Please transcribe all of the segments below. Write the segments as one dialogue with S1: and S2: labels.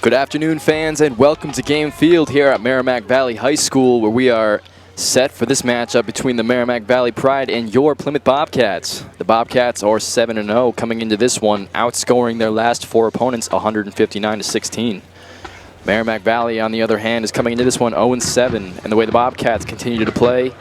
S1: Good afternoon, fans, and welcome to Game Field here at Merrimack Valley High School, where we are set for this matchup between the Merrimack Valley Pride and your Plymouth Bobcats. The Bobcats are 7-0 coming into this one, outscoring their last four opponents 159-16. Merrimack Valley, on the other hand, is coming into this one 0-7, and the way the Bobcats continue to play,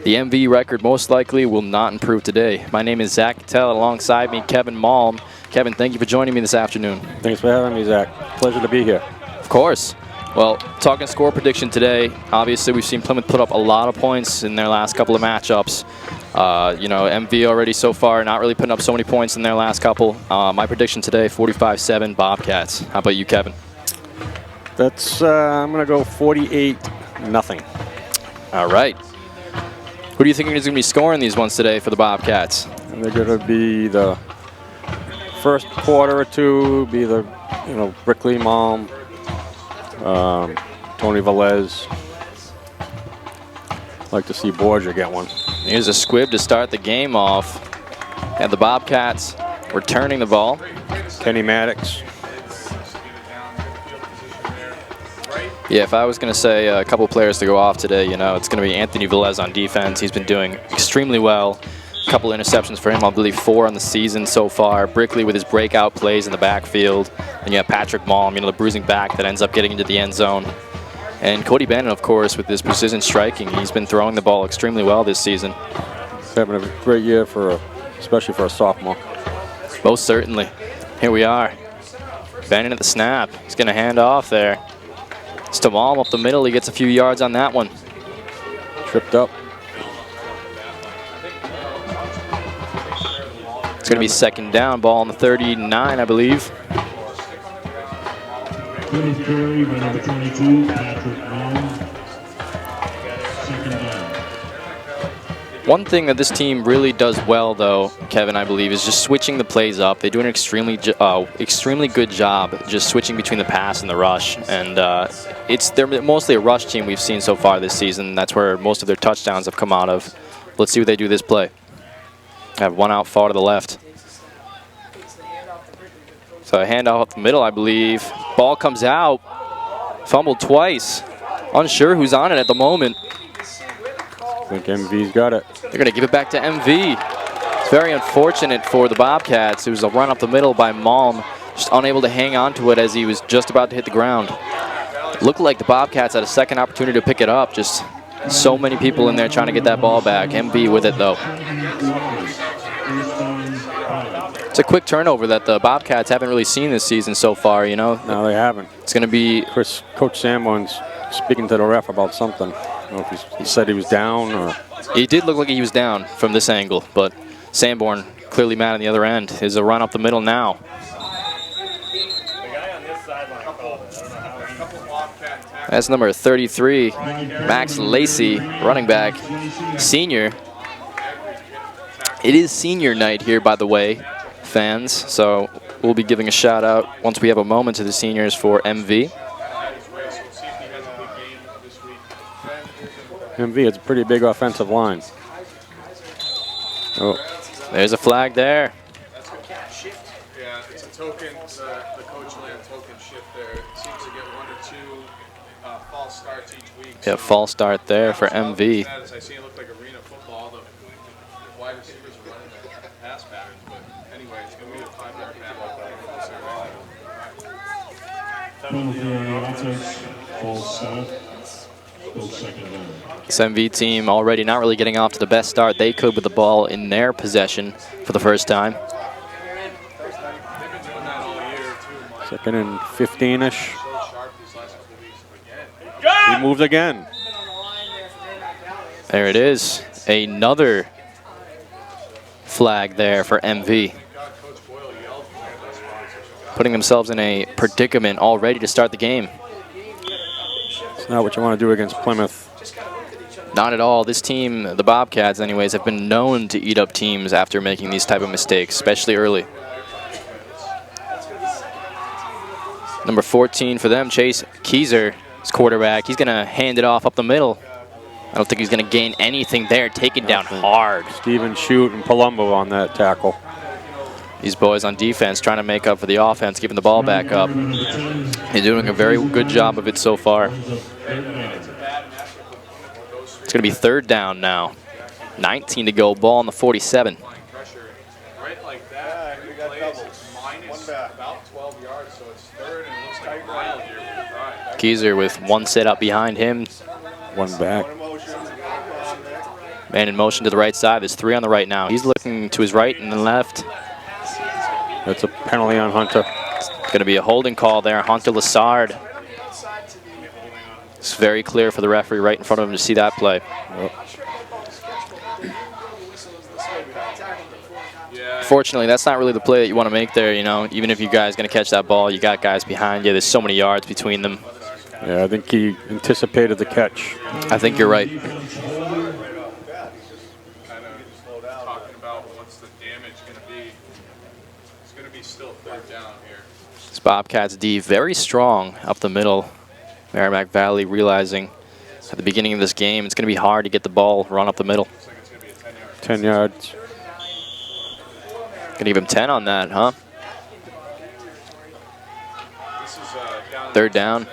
S1: the MV record most likely will not improve today. My name is Zach Cattell, alongside me, Kevin Malm. Kevin, thank you for joining me this afternoon.
S2: Thanks for having me, Zach. Pleasure to be here.
S1: Of course. Well, talking score prediction today, obviously we've seen Plymouth put up a lot of points in their last couple of matchups. MV already so far not really putting up so many points in their last couple. My prediction today, 45-7 Bobcats. How about you, Kevin?
S2: That's I'm going to go 48-0.
S1: All right. Who do you think is going to be scoring these ones today for the Bobcats?
S2: And they're going to be the first quarter or two, be the, Brickley, Malm, Tony Velez. Like to see Borgia get one.
S1: Here's a squib to start the game off. And the Bobcats returning the ball.
S2: Kenny Maddox.
S1: Yeah, if I was going to say a couple players to go off today, it's going to be Anthony Velez on defense. He's been doing extremely well. A couple interceptions for him, I believe 4 on the season so far. Brickley with his breakout plays in the backfield. And you have Patrick Malm, the bruising back that ends up getting into the end zone. And Cody Bannon, of course, with his precision striking. He's been throwing the ball extremely well this season.
S2: He's having a great year, especially for a sophomore.
S1: Most certainly. Here we are. Bannon at the snap. He's going to hand off there. It's to Malm up the middle. He gets a few yards on that one.
S2: Tripped up.
S1: It's going to be second down. Ball on the 39, I believe.
S3: Plymouth carry by number 22, Patrick Malm. Second down.
S1: One thing that this team really does well, though, Kevin, I believe, is just switching the plays up. They do an extremely good job just switching between the pass and the rush. And they're mostly a rush team we've seen so far this season. That's where most of their touchdowns have come out of. Let's see what they do this play. I have one out far to the left. So a handoff up the middle, I believe. Ball comes out. Fumbled twice. Unsure who's on it at the moment.
S2: I think MV's got it.
S1: They're going to give it back to MV. It's very unfortunate for the Bobcats. It was a run up the middle by Malm, just unable to hang on to it as he was just about to hit the ground. It looked like the Bobcats had a second opportunity to pick it up. Just so many people in there trying to get that ball back. MV with it, though. It's a quick turnover that the Bobcats haven't really seen this season so far,
S2: No, they haven't.
S1: It's going to be...
S2: Coach Sanborn's speaking to the ref about something. I don't know if he said he was down or...
S1: He did look like he was down from this angle, but Sanborn clearly mad on the other end. Is a run up the middle now. That's number 33, Max Lacey, running back, senior. It is senior night here, by the way, fans, so we'll be giving a shout out once we have a moment to the seniors for MV.
S2: MV, it's a pretty big offensive line. Oh,
S1: there's a flag there.
S4: Yeah, it's a token, the coach land token shift there. It seems to get 1 or 2 false starts each week.
S1: Yeah, false start there for MV.
S4: I see it look like arena football. The wide receivers are running the pass patterns, but anyway, it's going to be a 5-yard
S3: Penalty offense, false start.
S1: This MV team already not really getting off to the best start they could with the ball in their possession for the first time.
S2: second and 15-ish. He moved again.
S1: There it is. Another flag there for MV. Putting themselves in a predicament already to start the game.
S2: It's not what you want to do against Plymouth.
S1: Not at all. This team, the Bobcats anyways, have been known to eat up teams after making these type of mistakes, especially early. Number 14 for them, Chase Keyser, is quarterback. He's going to hand it off up the middle. I don't think he's going to gain anything there. Taken down hard.
S2: Steven Shute and Palumbo on that tackle.
S1: These boys on defense trying to make up for the offense, giving the ball back up. They're doing a very good job of it so far. It's going to be 3rd down now. 19 to go, ball on the 47.
S4: Right like that, minus about 12 yards, so it's 3rd and it looks like a mile here with the drive.
S1: Keyser with 1 set up behind him.
S2: 1 back.
S1: Man in motion to the right side. There's 3 on the right now. He's looking to his right and then left.
S2: That's a penalty on Hunter.
S1: It's going to be a holding call there. Hunter Lassard. It's very clear for the referee right in front of him to see that play.
S2: Yep.
S1: Fortunately, that's not really the play that you want to make there. You know, even if you guys going to catch that ball, you got guys behind you. There's so many yards between them.
S2: Yeah, I think he anticipated the catch.
S1: I think you're right.
S4: Kind of talking about what's the damage going to be. It's going to be still 3rd down here.
S1: This Bobcats D very strong up the middle. Merrimack Valley realizing at the beginning of this game it's going to be hard to get the ball run up the middle.
S4: Looks like it's going to be a 10-yard.
S2: 10 yards.
S1: Going to give him 10 on that, huh?
S4: This is down
S1: 3rd down.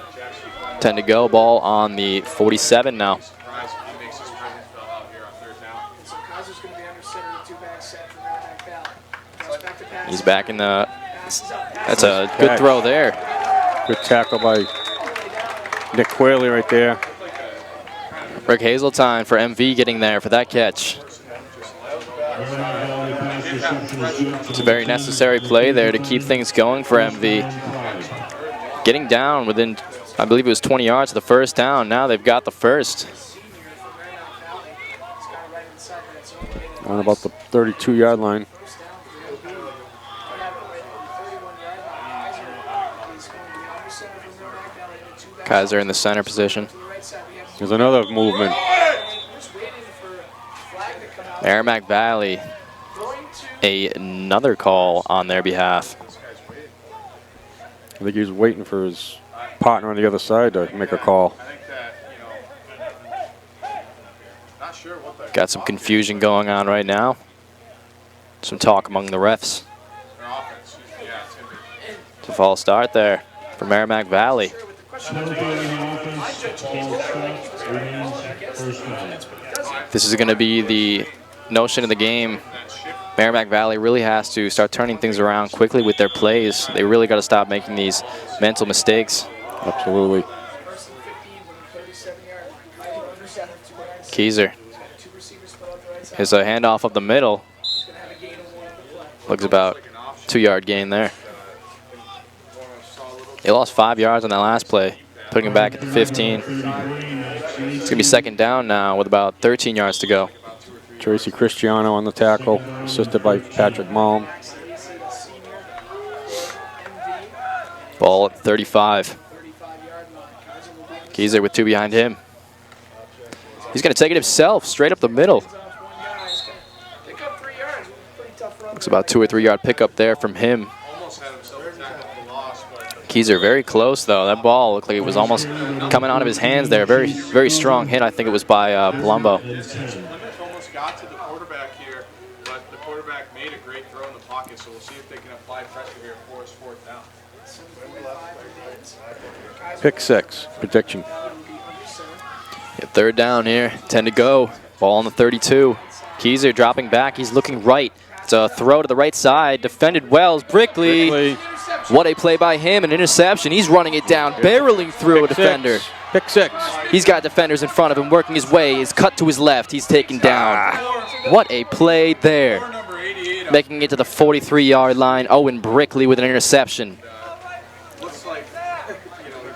S1: 10 to go. Ball on the 47 now.
S4: Surprised if he makes his presence felt out here on 3rd down.
S5: So Kaiser's going to be under center in 2-back set for Merrimack Valley. Pass back to pass.
S1: He's back in the. That's a good throw there.
S2: Good tackle by Nick Quayle right there.
S1: Rick Hazeltine for MV getting there for that catch. It's a very necessary play there to keep things going for MV. Getting down within, I believe it was 20 yards of the 1st down. Now they've got the 1st.
S2: On about the 32-yard line.
S1: Kaiser in the center position.
S2: There's another movement.
S1: Merrimack Valley, another call on their behalf.
S2: I think he was waiting for his partner on the other side to make a call.
S4: I think that, not sure what the
S1: Got some confusion going on right now. Some talk among the refs.
S4: their offense. Yeah,
S1: It's a false start there for Merrimack Valley. This is going to be the notion of the game. Merrimack Valley really has to start turning things around quickly with their plays. They really got to stop making these mental mistakes.
S2: Absolutely.
S1: Keyser. Here's a handoff up the middle. Looks about 2-yard gain there. They lost 5 yards on that last play, putting him back at the 15. It's going to be 2nd down now with about 13 yards to go.
S2: Tracy Cristiano on the tackle, assisted by Patrick Malm.
S1: Ball at 35. Keyser with 2 behind him. He's going to take it himself, straight up the middle. Looks about 2 or 3 yard pickup there from him. Keyser very close though. That ball looked like it was almost coming out of his hands there. Very, very strong hit. I think it was by Palumbo.
S4: almost got to the quarterback here, but the quarterback made a great throw in the pocket, so we'll see if they can apply pressure here for his 4th down.
S2: Pick 6, prediction.
S1: Yeah, 3rd down here, 10 to go. Ball on the 32. Keyser dropping back. He's looking right. It's a throw to the right side. Defended well. Brickley. What a play by him. An interception. He's running it down, barreling through a defender.
S2: Pick 6.
S1: He's got defenders in front of him, working his way. He's cut to his left. He's taken down. What a play there. Making it to the 43-yard line. Owen Brickley with an interception.
S4: Looks like,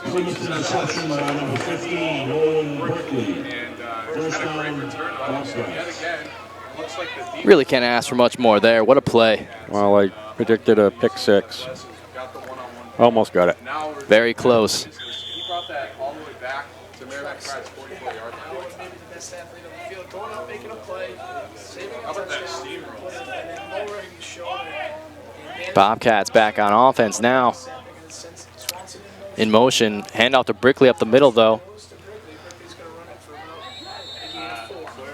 S3: Interception by number 15, Owen Brickley.
S4: and had a great return on it. So yet again, looks like the defense
S1: Really can't ask for much more there. What a play.
S2: Well, I predicted a pick 6.
S4: got the one-on-one.
S2: Almost got it.
S4: Now we're
S1: Very close.
S4: He brought that all the way back to Merrimack Pride's 44-yard line.
S5: Maybe the best athlete on the field, going out, making a play, saving a
S4: How about that
S5: touchdown,
S4: steamroll?
S5: and then lowering the shoulder.
S1: Bobcats back on offense now. In motion. Handoff to Brickley up the middle, though.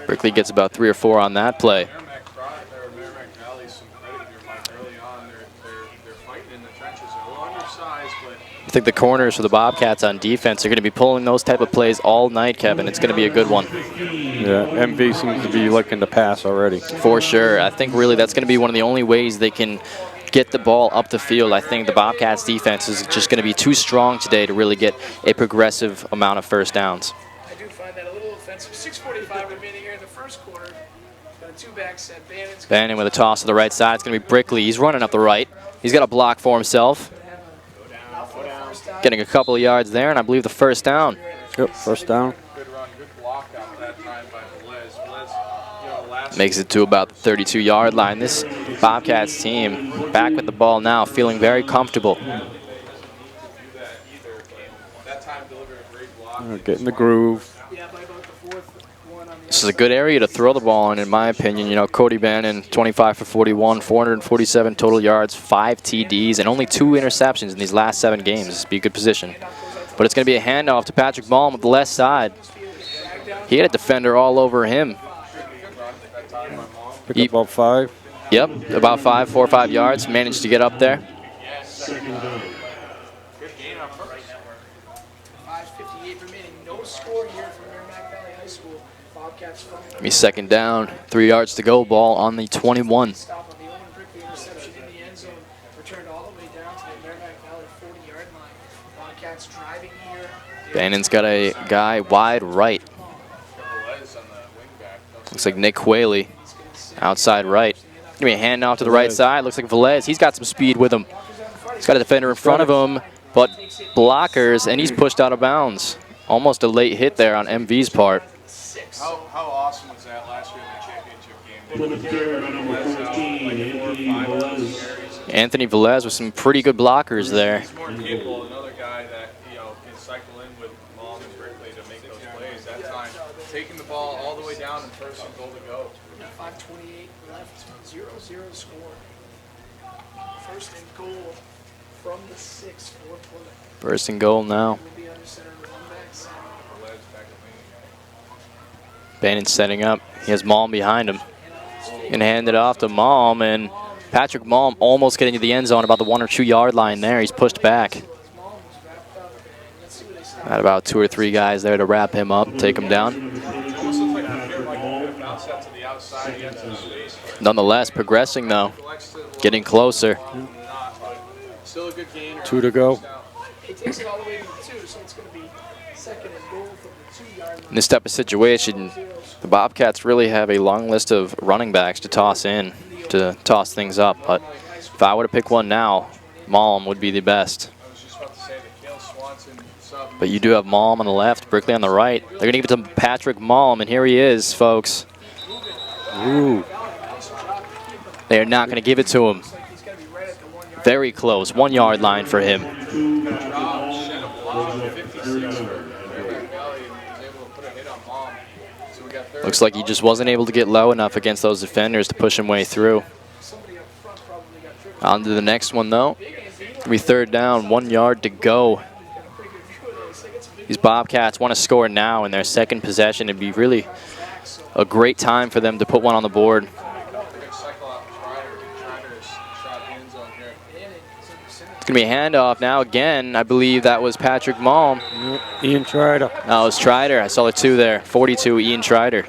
S1: Brickley gets about 3 or 4 on that play.
S4: Merrimack Pride, or Merrimack Valley, some credit here, Mike, early on.
S1: think the corners for the Bobcats on defense are going to be pulling those type of plays all night, Kevin. It's going to be a good one.
S2: Yeah, MV seems to be looking to pass already.
S1: For sure. I think really that's going to be one of the only ways they can get the ball up the field. I think the Bobcats defense is just going to be too strong today to really get a progressive amount of first downs.
S5: I do find that a little offensive. 6:45 remaining here in the first quarter. Got a two-back set.
S1: Bannon with a toss to the right side. It's going to be Brickley. He's running up the right. He's got a block for himself. Getting a couple of yards there, and I believe the first down.
S2: Yep, first down.
S4: Good run, good block out that time by Velez. Velez, last
S1: Makes it to about the 32-yard line. This Bobcats team back with the ball now, feeling very comfortable.
S4: that time delivered a great block.
S2: Getting the groove.
S5: Yeah, by about the fourth one on the
S1: This is a good area to throw the ball in my opinion. You know, Cody Bannon, 25 for 41, 447 total yards, 5 TDs, and only 2 interceptions in these last 7 games. This would be a good position. But it's going to be a handoff to Patrick Malm with the left side. He had a defender all over him.
S2: Pick up about 5.
S1: Yep, about 4 or 5 yards. Managed to get up there.
S5: 5:58 remaining. No score here for Merrimack Valley High School. Bobcats from
S1: Be second down, 3 yards to go. Ball on the 21.
S5: stop on the Owen Brickley interception in the end zone. Returned all the way down to the Merrimack Valley 40-yard line. Bobcats driving here.
S1: Bannon's got a guy wide right. Looks like Nick Whaley, outside right. Give me a handoff to the right side. Looks like Velez. He's got some speed with him. He's got a defender in front of him, but blockers, and he's pushed out of bounds. Almost a late hit there on MV's part.
S4: How awesome was that last year in the championship game?
S3: Plymouth carrier number 14, Anthony Velez.
S1: Anthony Velez with some pretty good blockers there.
S4: He's more capable. Another guy that can cycle in with Malm and Brickley to make those plays. That time, taking the ball all the way down and first and goal to go.
S5: 5:28 left, 0-0 score. First and goal from the 6 for Plymouth.
S1: First and goal now.
S5: Will be under center, one back center.
S1: Bannon setting up. He has Malm behind him. Gonna hand it off to Malm, and Patrick Malm almost getting to the end zone about the 1 or 2 yard line there. He's pushed back. Got about 2 or 3 guys there to wrap him up, take him down. Nonetheless, progressing though, getting closer.
S4: Still a good gain.
S2: 2 to go.
S5: He takes it all the way to the 2, so it's going to be second and goal from the 2-yard line.
S1: In this type of situation, the Bobcats really have a long list of running backs to toss in, to toss things up. But if I were to pick one now, Malm would be the best. But you do have Malm on the left, Brickley on the right. They're going to give it to Patrick Malm, and here he is, folks.
S2: Ooh.
S1: They are not going to give it to him. Very close, 1 yard line for him. Looks like he just wasn't able to get low enough against those defenders to push him way through. On to the next one though. It'll be third down, 1 yard to go. These Bobcats want to score now in their second possession. It'd be really a great time for them to put one on the board. It's going to be a handoff now again. I believe that was Patrick Malm.
S2: Ian Trider.
S1: No, it was Trider. I saw the 2 there. 42, Ian Trider.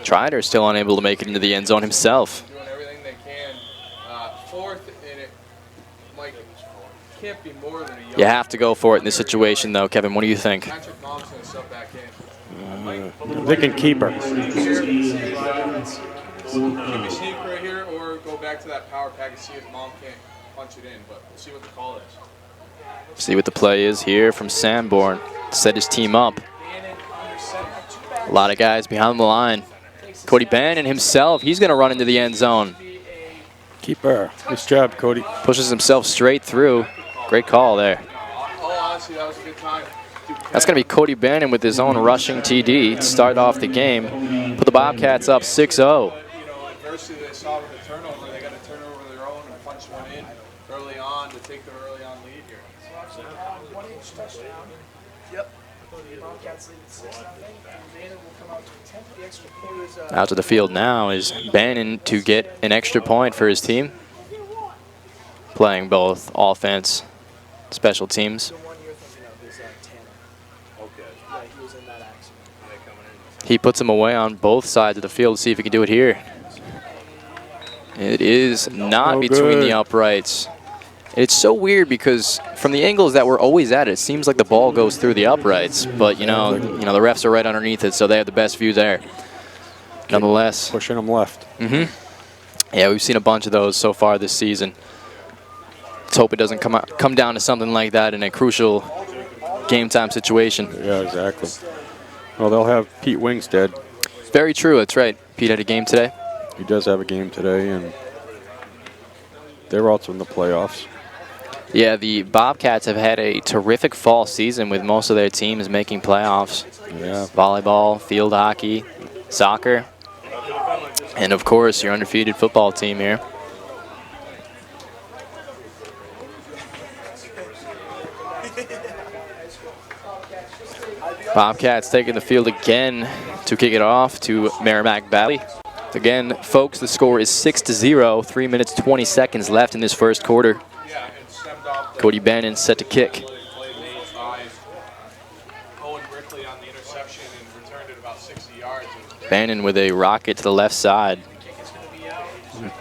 S1: Trider still unable to make it into the end zone himself.
S4: Doing everything they can. Fourth, and it can't be more than a yard.
S1: You have to go for it in this situation, though. Kevin, what do you think?
S4: Patrick Malm's going to sub back in.
S2: They can keep her.
S4: Keep a sneak right here or go back to that power pack and see if Malm can't punch it in, but we'll see what the call is.
S1: See what the play is here from Sanborn. Set his team up. A lot of guys behind the line. Cody Bannon himself, he's going to run into the end zone.
S2: Keep her. Nice job, Cody.
S1: Pushes himself straight through. Great call there.
S4: Oh, honestly, that was a good time.
S1: That's going to be Cody Bannon with his own rushing TD to start off the game. Put the Bobcats up 6-0.
S4: Adversity they saw with the turnover, they got to turn over their own and punch one in early on to take their early on lead here.
S5: 1-inch touchdown. Yep. Bobcats lead 6-0. Bannon will come out to attempt the extra point.
S1: Out to the field now is Bannon to get an extra point for his team. playing both offense, special teams.
S5: The one you're thinking of is Tanner.
S4: Okay.
S5: Yeah, he was in that accident.
S1: He puts him away on both sides of the field. See if he can do it here. It is not between the uprights. It's so weird because from the angles that we're always at, it seems like the ball goes through the uprights, but you know the refs are right underneath it, so they have the best view there. Nonetheless,
S2: Pushing them left.
S1: Yeah, we've seen a bunch of those so far this season. Let's hope it doesn't come down to something like that in a crucial game time situation.
S2: Yeah, exactly. Well, they'll have Pete Wingstead.
S1: Very true. That's right. Pete had a game today.
S2: He does have a game today, and they're also in the playoffs.
S1: Yeah, the Bobcats have had a terrific fall season with most of their teams making playoffs.
S2: Yeah.
S1: Volleyball, field hockey, soccer, and of course your undefeated football team here. Bobcats taking the field again to kick it off to Merrimack Valley. Again, folks, the score is 6-0, 3 minutes 20 seconds left in this first quarter. Cody Bannon set to kick. Bannon with a rocket to the left side.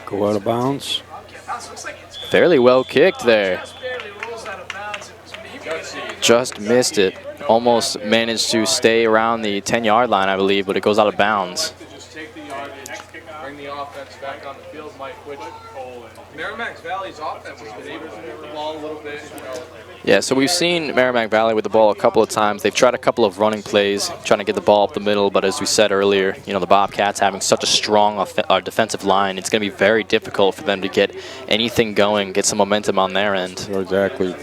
S2: Go out of bounds.
S1: Fairly well kicked there. Just missed it. Almost managed to stay around the 10-yard line, I believe, but it goes out of bounds.
S4: Bring the offense back on the field, Mike, which Merrimack Valley's offense has been able to move the ball a little bit,
S1: Yeah, so we've seen Merrimack Valley with the ball a couple of times. They've tried a couple of running plays, trying to get the ball up the middle, but as we said earlier, you know, the Bobcats having such a strong defensive line, it's going to be very difficult for them to get anything going, get some momentum on their end.
S2: So exactly.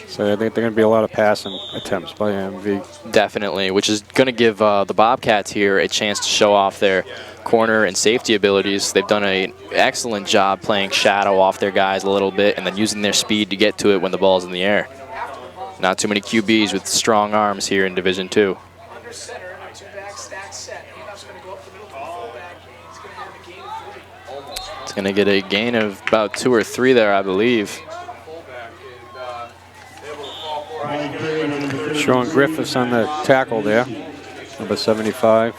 S2: So I think they're going to be a lot of passing attempts by MV.
S1: Definitely, which is going to give the Bobcats here a chance to show off their corner and safety abilities. They've done an excellent job playing shadow off their guys a little bit and then using their speed to get to it when the ball's in the air. Not too many QBs with strong arms here in Division II.
S5: Under center, a two-back stack set. Handoff's going to go up the middle to the fullback, and he's going to have a gain of 3.
S1: It's going to get a gain of about 2 or 3 there, I believe.
S2: Sean Griffiths on the tackle there, number 75.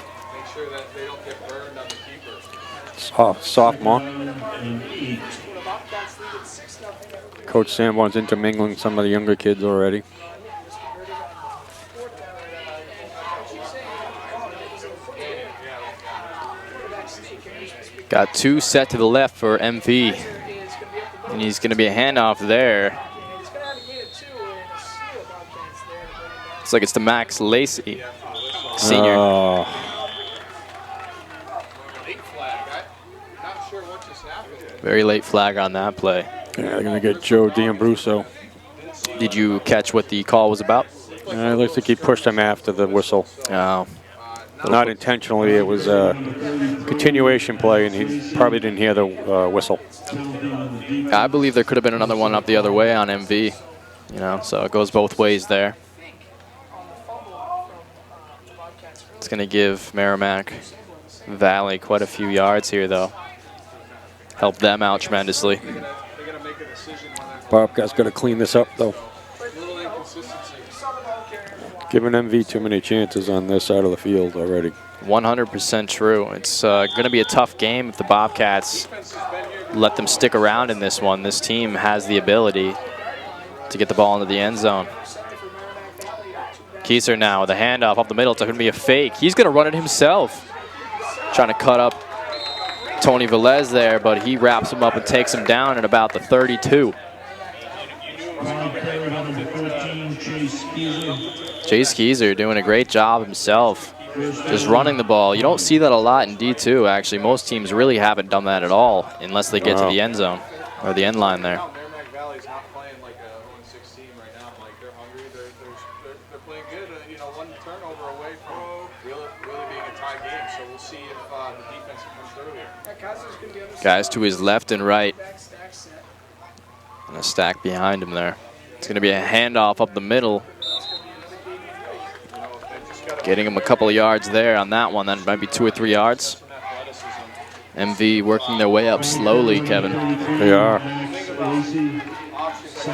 S2: Sophomore. Coach Sanborn's intermingling some of the younger kids already.
S1: Got 2 set to the left for MV. And he's going to be a handoff there. Looks like it's to Max Lacey, senior. Very late flag on that play.
S2: Yeah, they're going to get Joe D'Ambruso.
S1: Did you catch what the call was about?
S2: It looks like he pushed him after the whistle.
S1: Oh.
S2: Not intentionally, it was a continuation play, and he probably didn't hear the whistle.
S1: I believe there could have been another one up the other way on MV. You know, so it goes both ways there. It's going to give Merrimack Valley quite a few yards here, though. Help them out tremendously.
S2: Bobcats got to clean this up, though. Giving MV too many chances on this side of the field already.
S1: 100% true. It's going to be a tough game if the Bobcats let them stick around in this one. This team has the ability to get the ball into the end zone. Kieser now with a handoff up the middle. It's going to be a fake. He's going to run it himself. Trying to cut up Tony Velez there, but he wraps him up and takes him down at about the 32. Chase Kieser doing a great job himself, just running the ball. You don't see that a lot in D2, actually. Most teams really haven't done that at all unless they get to the end zone or the end line there.
S4: Merrimack Valley's not playing like a 0-6 team right now. Like, they're hungry. They're playing good. You know, one turnover away from really being a tie game. So we'll see if the defense comes through here.
S1: Guys to his left and right. And a stack behind him there. It's going to be a handoff up the middle. Getting him a couple of yards there on that one. That might be 2 or 3 yards. MV working their way up slowly, Kevin.
S2: They are.
S3: Lacey.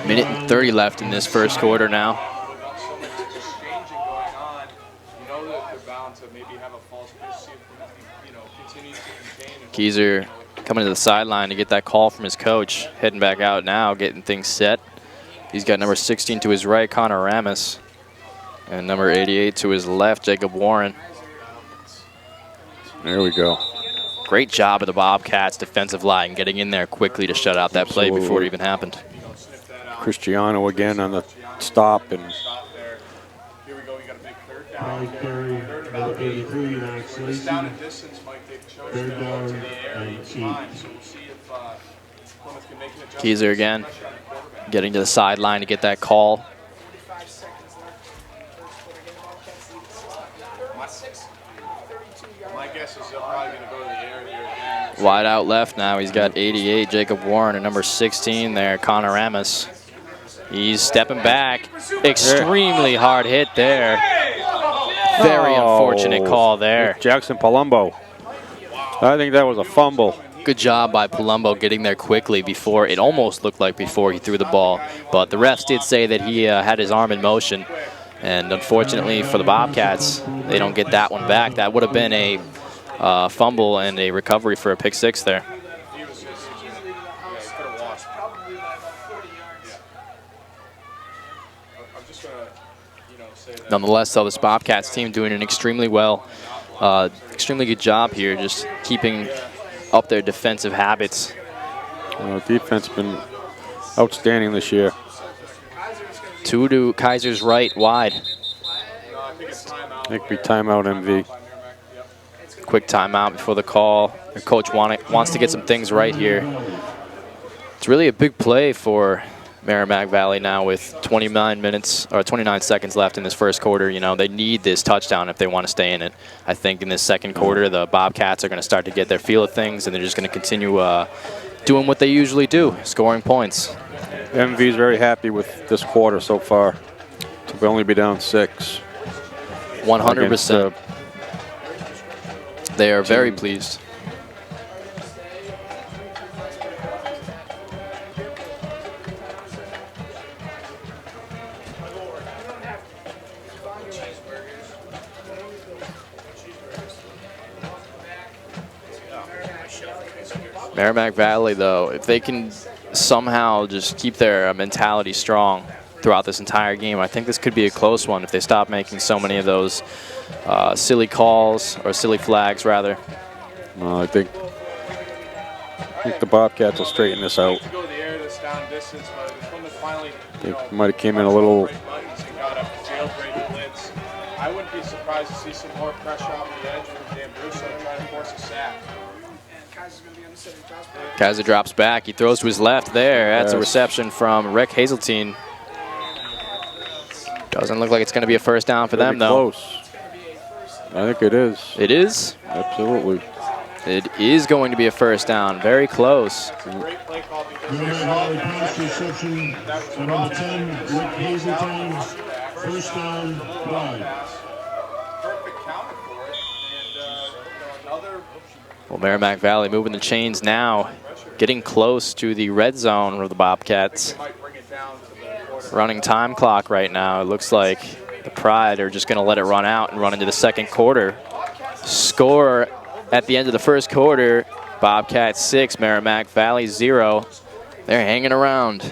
S1: Minute and 30 left in this first quarter now.
S4: Without so much exchanging going on, you know that they're bound to maybe have a false pitch, see if you know, continue to contain. And
S1: Keyser coming to the sideline to get that call from his coach. Heading back out now, getting things set. He's got number 16 to his right, Connor Ramis. And number 88 to his left, Jacob Warren.
S2: There we go.
S1: Great job of the Bobcats defensive line getting in there quickly to shut out that play before it even happened.
S2: Cristiano again on the stop, and
S4: here we go, we got a big third
S3: Mike
S4: down.
S3: Perry, number 83, Max
S4: It's
S3: Lacey.
S4: down in distance, Mike. They've chosen to go to the air
S3: and
S4: each
S3: cheat.
S4: time, so we'll see if Plymouth can make an adjustment.
S1: Keyser again,
S4: Pressure on the quarterback.
S1: getting to the sideline to get that call.
S5: 45 seconds left. First quarter game. Bobcats lead 36. 32 yards.
S4: My guess is they're probably going to go to the air here again.
S1: Wide out left now. He's got 88, Jacob Warren, and number 16 there, Connor Ramis. He's stepping back. Extremely hard hit there. Very unfortunate call there.
S2: Jackson Palumbo. I think that was a fumble.
S1: Good job by Palumbo getting there quickly before, it almost looked like before he threw the ball. But the refs did say that he had his arm in motion. And unfortunately for the Bobcats, they don't get that one back. That would have been a fumble and a recovery for a pick six there.
S4: He was just, yeah, he could have lost.
S5: Probably by about 40 yards.
S4: I'm just going to, you know, say that.
S1: Nonetheless, though, this Bobcats team doing an extremely extremely good job here, just keeping up their defensive habits.
S2: Defense been outstanding this year.
S1: Two to Kaiser's right, wide.
S4: I think it's timeout.
S2: I think we timeout MV.
S4: By Merrimack. Yep.
S1: Quick timeout before the call. The coach wants to get some things right here. It's really a big play for Merrimack Valley now with 29 seconds left in this first quarter. You know, they need this touchdown if they want to stay in it. I think in this second quarter, the Bobcats are going to start to get their feel of things, and they're just going to continue doing what they usually do, scoring points.
S2: MV is very happy with this quarter so far. We'll only be down 6.
S1: 100%. They are very pleased. Merrimack Valley, though, if they can somehow just keep their mentality strong throughout this entire game, I think this could be a close one if they stop making so many of those silly calls, or silly flags, rather.
S2: I think the Bobcats will straighten this out.
S4: To go to the air this down distance, but Plymouth finally,
S2: They might have came in a little.
S4: buttons and got a jailbreak blitz. I wouldn't be surprised to see some more pressure off the edge from Dan Russo trying to force a sack.
S5: And Kaiser's going to be on the 70 drops back.
S1: Kaiser drops back. He throws to his left there. That's a
S2: Yes.
S1: reception from Rick Hazeltine. Doesn't look like it's going to be a first down for them, though.
S2: Close. I think it is.
S1: It is.
S2: Absolutely.
S1: It is going to be a first down. Very close.
S4: Great play call because
S3: Merrimack Valley pass reception, number 10, Rick Hazeltine, first down, drive.
S4: perfect counter for it. And another
S1: Well, Merrimack Valley moving the chains now, getting close to the red zone of the Bobcats.
S4: might bring it down to the quarter.
S1: Running time clock right now. It looks like the Pride are just going to let it run out and run into the second quarter. Score at the end of the first quarter, Bobcats 6, Merrimack Valley 0. They're hanging around.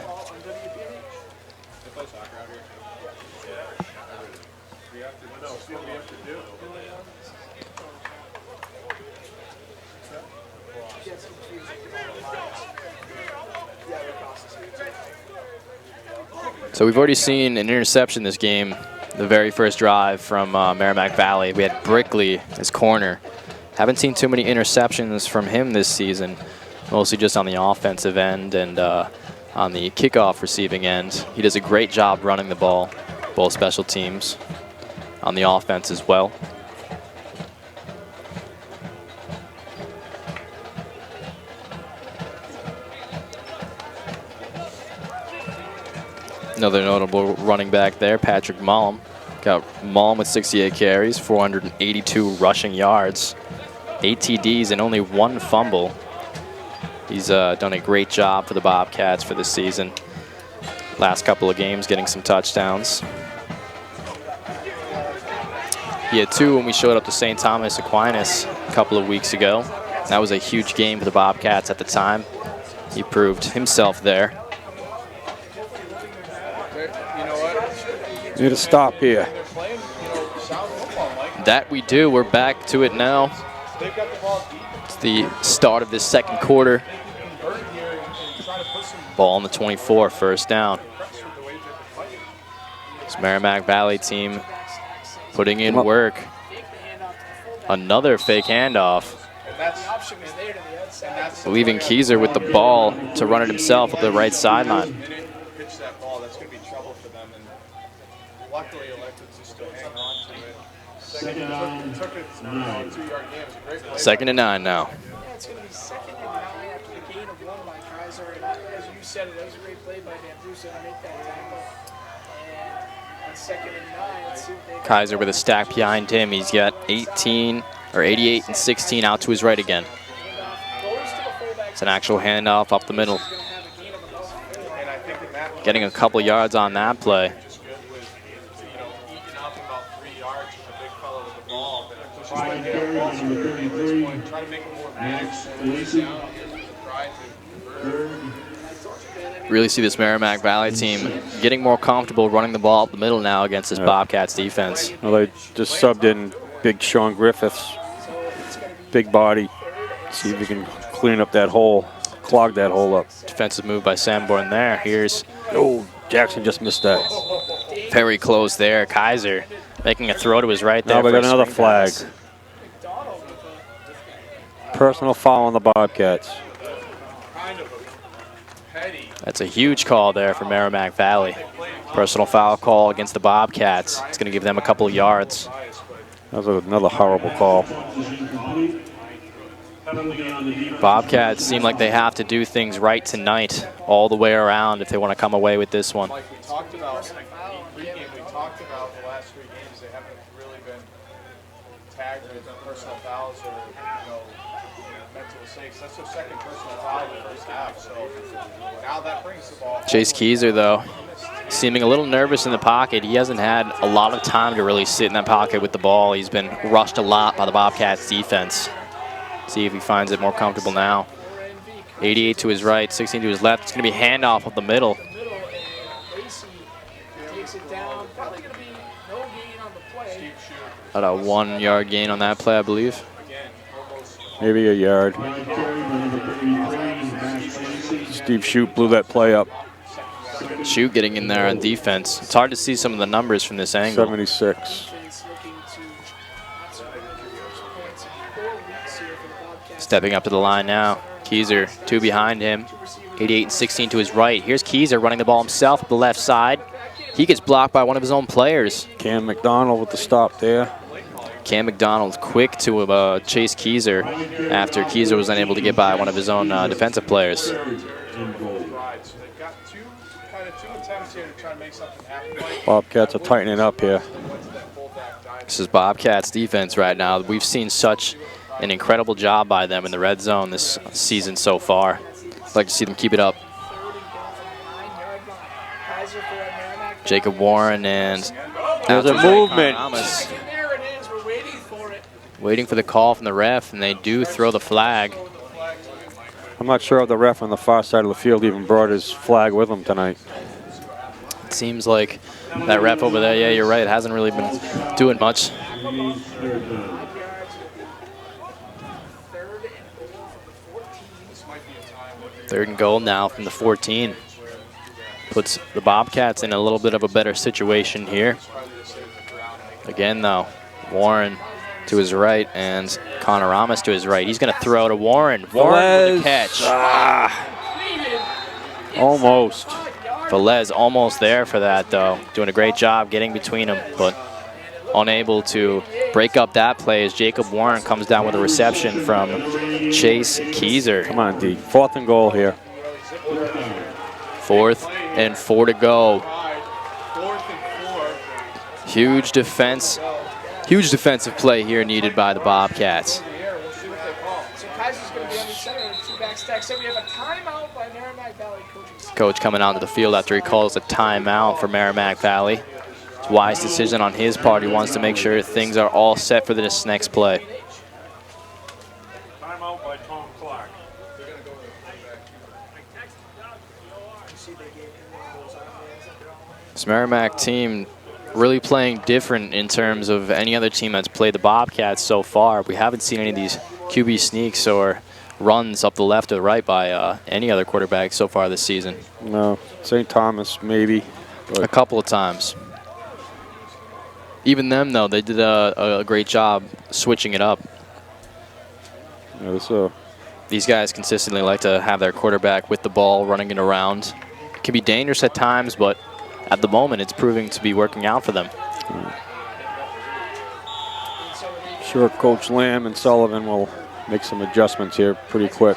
S1: So we've already seen an interception this game, the very first drive from Merrimack Valley. We had Brickley as corner. Haven't seen too many interceptions from him this season, mostly just on the offensive end and on the kickoff receiving end. He does a great job running the ball, both special teams, on the offense as well. Another notable running back there, Patrick Mullum. Got Mullum with 68 carries, 482 rushing yards, 8 TDs, and only 1 fumble. He's done a great job for the Bobcats for this season. Last couple of games getting some touchdowns. He had 2 when we showed up to St. Thomas Aquinas a couple of weeks ago. That was a huge game for the Bobcats at the time. He proved himself there.
S4: You know what?
S2: Need to stop here.
S4: They're playing, sound football, Mike.
S1: That we do. We're back to it now.
S4: They've got the ball deep.
S1: It's the start of this second quarter.
S4: Convert here and try to put some
S1: Ball on the 24, first down.
S4: pressure the way they've been playing.
S1: This Merrimack Valley team putting in work. Another fake handoff.
S4: And that's
S5: The option was there to the outside.
S1: Leaving Keyser with the ball to run it himself up the right sideline.
S4: They didn't pitch that ball. That's going to be trouble for them. And luckily, elected just to hang on to it.
S3: Second down,
S4: Took it 2-yard game. It was a great play.
S1: Second and 9 now.
S5: Yeah, it's going to be 2nd and 9 after the gain of 1 by Kaiser. And as you said, it was a great play by Van Bruce to make that tackle. And on 2nd and 9, let's see what they
S1: Kaiser with a stack behind him. He's got 18 or 88 and 16 out to his right again. It's an actual handoff up the middle.
S4: And I think in that
S1: Getting a couple yards on that play.
S4: just good with, eating up about 3 yards with a big fellow with the ball. Then it pushes
S3: Five
S4: them
S3: carries
S4: down.
S3: number 33.
S4: Try to make it more
S3: Max
S4: managed.
S3: Lacey.
S4: Try to convert.
S3: Third.
S1: Really see this Merrimack Valley team getting more comfortable running the ball up the middle now against this Bobcats defense.
S2: Well, they just subbed in big Sean Griffiths. Big body. See if we can clean up that hole, clog that hole up.
S1: Defensive move by Sanborn there. Here's
S2: Oh, Jackson just missed that.
S1: very close there. Kaiser making a throw to his right there.
S2: Now we
S1: for
S2: got
S1: a
S2: another
S1: screen
S2: flag.
S1: pass.
S2: Personal foul on the Bobcats.
S4: Kind of a petty.
S1: That's a huge call there for Merrimack Valley. Personal foul call against the Bobcats. It's going to give them a couple of yards.
S2: That was another horrible call.
S1: Bobcats seem like they have to do things right tonight all the way around if they want to come away with this one.
S4: Like we talked about pregame, we talked about the last 3 games. They haven't really been tagged with personal fouls or mental mistakes. That's their 2nd personal foul in the first half. So now that brings the ball.
S1: Chase Keyser, though, seeming a little nervous in the pocket. He hasn't had a lot of time to really sit in that pocket with the ball. He's been rushed a lot by the Bobcats defense. See if he finds it more comfortable now. 88 to his right, 16 to his left. It's going to be handoff up the middle.
S5: Lacey takes it down. Probably going to be no gain on the play.
S1: About a 1 yard gain on that play, I believe.
S2: Maybe a yard.
S3: Five carries number 33. Max Lacey.
S2: Steve Shute blew that play up.
S1: Shoot getting in there on defense. It's hard to see some of the numbers from this angle.
S2: 76.
S5: Defense looking to not surrender points in 4 weeks here for the Bobcats.
S1: Stepping up to the line now. Keyser, 2 behind him. 88 and 16 to his right. Here's Keyser running the ball himself up the left side. He gets blocked by one of his own players.
S2: Cam McDonald with the stop there.
S1: Cam McDonald quick to chase Keyser after Keyser was unable to get by one of his own defensive players.
S4: So they've got two attempts here to try to make something happen.
S2: Bobcats are tightening up here.
S1: This is Bobcats defense right now. We've seen such an incredible job by them in the red zone this season so far. I'd like to see them keep it up. Jacob Warren and
S2: There's a movement.
S5: There it is. We're waiting for it.
S1: Waiting for the call from the ref, and they do throw the flag.
S2: I'm not sure if the ref on the far side of the field even brought his flag with him tonight.
S1: It seems like that ref over there, yeah, you're right, hasn't really been doing much. Third and goal now from the 14. Puts the Bobcats in a little bit of a better situation here. Again, though, Warren to his right and Connor Ramos to his right. He's going to throw to Warren. Warren with the catch.
S2: Almost.
S1: Velez almost there for that, though. Doing a great job getting between them, but unable to break up that play as Jacob Warren comes down with a reception from Chase Keyser.
S2: Come on, D. 4th and goal here.
S1: 4th and 4 to go. Huge defensive play here needed by the Bobcats.
S5: So Kaiser's going to be under center and 2 back Next text said we have a timeout by Merrimack Valley coaching staff.
S1: Coach coming onto the field after he calls a timeout for Merrimack Valley. It's a wise decision on his part. He wants to make sure things are all set for this next play.
S2: Timeout by Tom Clark.
S1: This Merrimack team really playing different in terms of any other team that's played the Bobcats so far. We haven't seen any of these QB sneaks or runs up the left or the right by any other quarterback so far this season.
S2: No, St. Thomas maybe.
S1: A couple of times. Even them, though, they did a great job switching it up.
S2: Yeah, so
S1: These guys consistently like to have their quarterback with the ball, running it around. It can be dangerous at times, but at the moment, it's proving to be working out for them.
S2: sure Coach Lamb and Sullivan will make some adjustments here pretty quick.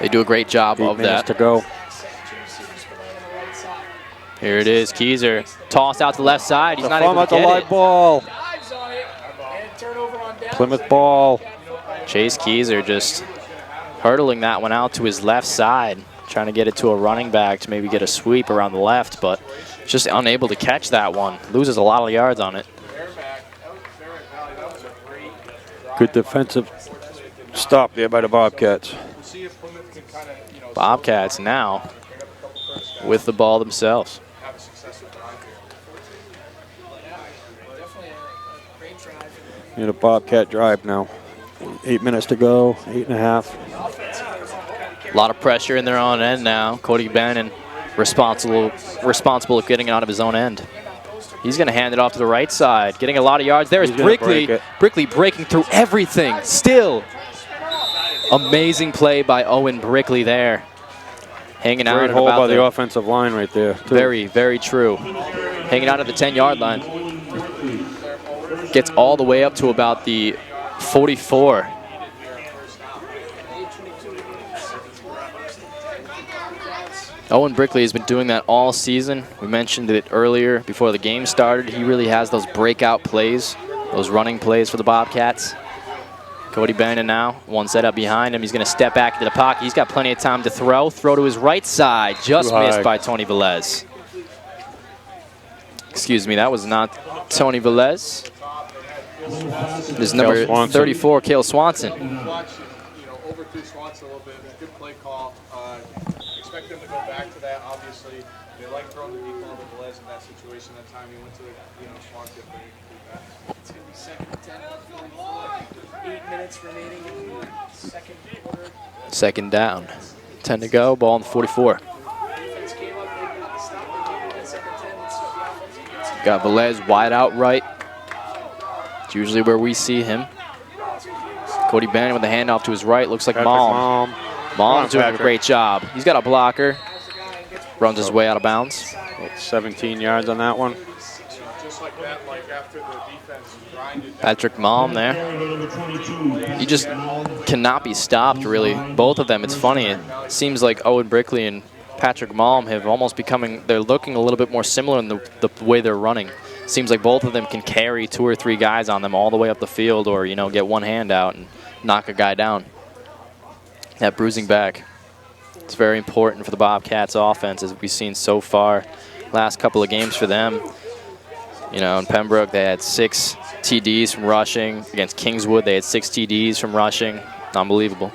S1: They do a great job
S2: 8
S1: of
S2: minutes
S1: that.
S2: to go.
S1: Here it is, Keyser tossed out to the left side. He's not able to
S2: at the
S1: get
S2: live
S1: it.
S2: ball.
S5: Dives on it, and turnover on downs.
S2: Plymouth ball.
S1: Chase Keyser just hurdling that one out to his left side, trying to get it to a running back to maybe get a sweep around the left, but just unable to catch that one. Loses a lot of yards on it.
S2: Good defensive stop there by the Bobcats.
S1: Bobcats now with the ball themselves.
S2: Need a Bobcat drive now. 8 minutes to go, 8.5.
S1: A lot of pressure in their own end now. Cody Bannon responsible of getting it out of his own end. He's going to hand it off to the right side, getting a lot of yards. There is Brickley. Brickley breaking through everything. Still, amazing play by Owen Brickley there. Hanging out
S2: Great
S1: at
S2: hold
S1: about
S2: by the offensive line right there. Too.
S1: Very, very true. Hanging out at the 10-yard line. Gets all the way up to about the 44. Owen Brickley has been doing that all season. We mentioned it earlier before the game started. He really has those breakout plays, those running plays for the Bobcats. Cody Bannon now, one set up behind him. He's going to step back into the pocket. He's got plenty of time to throw. Throw to his right side. Just missed by Tony Velez. Excuse me, that was not Tony Velez. This is number 34, Cale Swanson.
S4: Overthrew Swanson a little bit. Good play call. Expect them to go back to that. Obviously, they like throwing the deep ball to Velez in that situation. That time he went to Swanson, but he could do that.
S5: It's going to be second and 10, 8 minutes remaining in the second quarter.
S1: Second down. 10 to go, ball on the 44.
S5: Defense came up, they got the stop, they gave it in second 10. It's the offense.
S1: Got Velez wide out right. It's usually where we see him. Cody Bannon with the handoff to his right. Looks like Malm. Malm's doing a great job. He's got a blocker. Runs his way out of bounds.
S2: About 17 yards on that one.
S4: Just like that, like after the defense grinded.
S1: Patrick Malm there. He just cannot be stopped, really. Both of them, it's funny. It seems like Owen Brickley and Patrick Malm have almost becoming, they're looking a little bit more similar in the way they're running. Seems like both of them can carry 2 or 3 guys on them all the way up the field, or, get one hand out and knock a guy down. That bruising back, it's very important for the Bobcats offense, as we've seen so far. Last couple of games for them, in Pembroke, they had 6 TDs from rushing. Against Kingswood, they had 6 TDs from rushing. Unbelievable.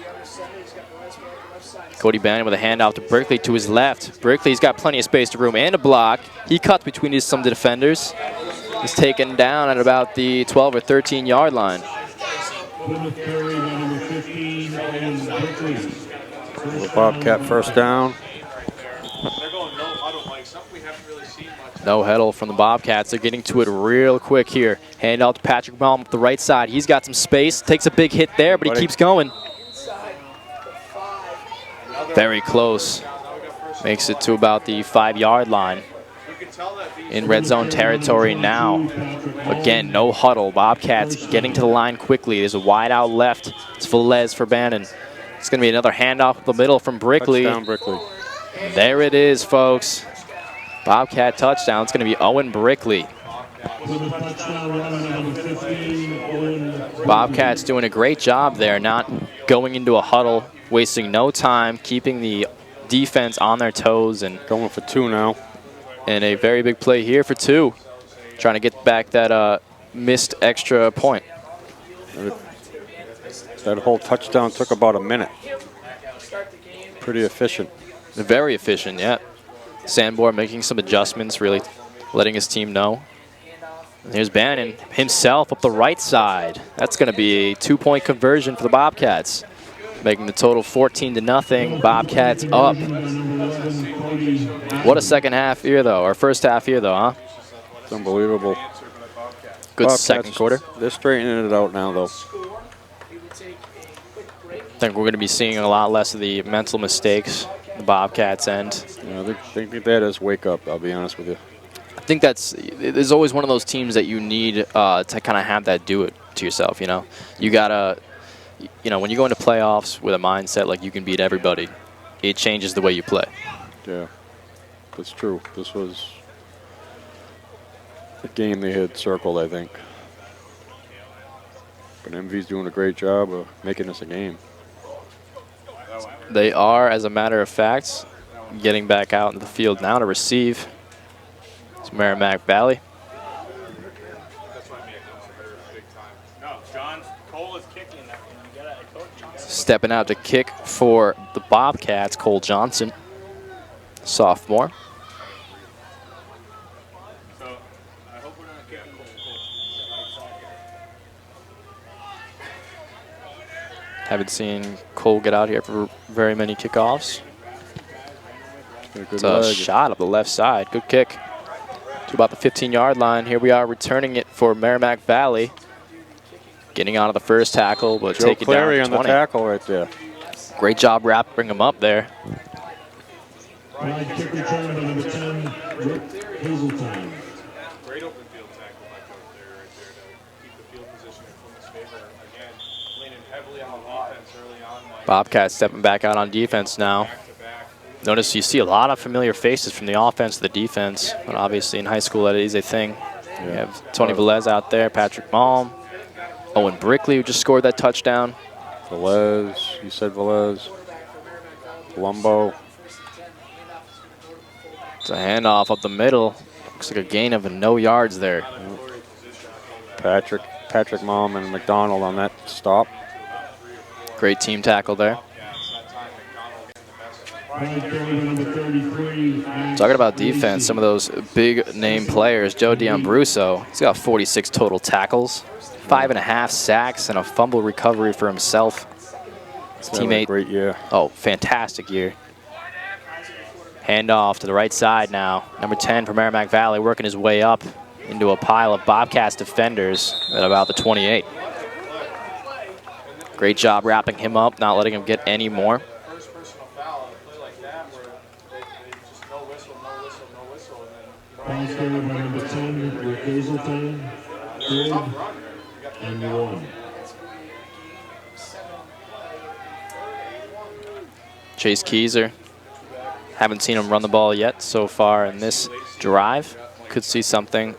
S1: Cody Bannon with a handoff to Brickley to his left. Brickley's got plenty of space to room and a block. He cuts between some defenders. He's taken down at about the 12 or 13-yard line.
S2: The Bobcat first down.
S1: No huddle from the Bobcats. They're getting to it real quick here. Hand out to Patrick Malm up the right side. He's got some space. Takes a big hit there, but he keeps going. Very close. Makes it to about the 5-yard line. In red zone territory now. Again, no huddle. Bobcats getting to the line quickly. There's a wide out left. It's Velez for Bannon. It's going to be another handoff up the middle from Brickley.
S2: Touchdown, Brickley.
S1: There it is, folks. Bobcat touchdown. It's going to be Owen Brickley. Bobcats doing a great job there, not going into a huddle, wasting no time, keeping the defense on their toes, and
S2: Going for 2 now.
S1: and a very big play here for 2, trying to get back that missed extra point.
S2: That whole touchdown took about a minute. Pretty efficient.
S1: Very efficient, yeah. Sanborn making some adjustments, really letting his team know. And here's Bannon himself up the right side. That's going to be a 2-point conversion for the Bobcats, making the total 14-0. Bobcats up. What a second half here, though, or first half here, though, huh?
S2: It's unbelievable.
S1: Good
S2: Bobcats,
S1: second quarter.
S2: They're straightening it out now, though.
S1: I think we're going to be seeing a lot less of the mental mistakes the Bobcats end.
S2: Yeah, I think that is wake up, I'll be honest with you.
S1: I think there's always one of those teams that you need to kind of have that do it to yourself, you know. You got to, you know, when you go into playoffs with a mindset like you can beat everybody, it changes the way you play.
S2: Yeah, that's true. This was a game they had circled, I think. But MV's doing a great job of making this a game.
S1: They are, as a matter of fact, getting back out into the field now to receive. It's Merrimack Valley. Stepping out to kick for the Bobcats, Cole Johnson, sophomore. Haven't seen Cole get out here for very many kickoffs. It's a shot up the left side. Good kick to about the 15-yard line. Here we are returning it for Merrimack Valley. Getting out of the first tackle, but take it down to 20.
S2: on the tackle right there.
S1: Great job wrapping him up there.
S3: Right kick return by number 10, Rick Hazeltine.
S4: Great open field tackle by Coach there, right there, to keep the field position in Plymouth's favor. Again, leaning heavily on the defense early on.
S1: Bobcats stepping back out on defense now. Notice you see a lot of familiar faces from the offense to the defense, but obviously in high school that is a thing. You have Tony Velez out there, Patrick Malm, Owen Brickley, who just scored that touchdown.
S2: Velez, you said Velez. Colombo.
S1: It's a handoff up the middle. Looks like a gain of no yards there.
S2: Patrick Malm and McDonald on that stop.
S1: Great team tackle there. Talking about defense, some of those big name players, Joe D'Ambruso, he's got 46 total tackles, 5.5 sacks, and a fumble recovery for himself. His teammate,
S2: great year.
S1: Oh, fantastic year. Handoff to the right side now. Number 10 for Merrimack Valley, working his way up into a pile of Bobcats defenders at about the 28. Great job wrapping him up, not letting him get any more.
S3: Number 10, Rick Hazeltine, third and 1.
S1: Chase Keyser. Haven't seen him run the ball yet so far in this drive. Could see something.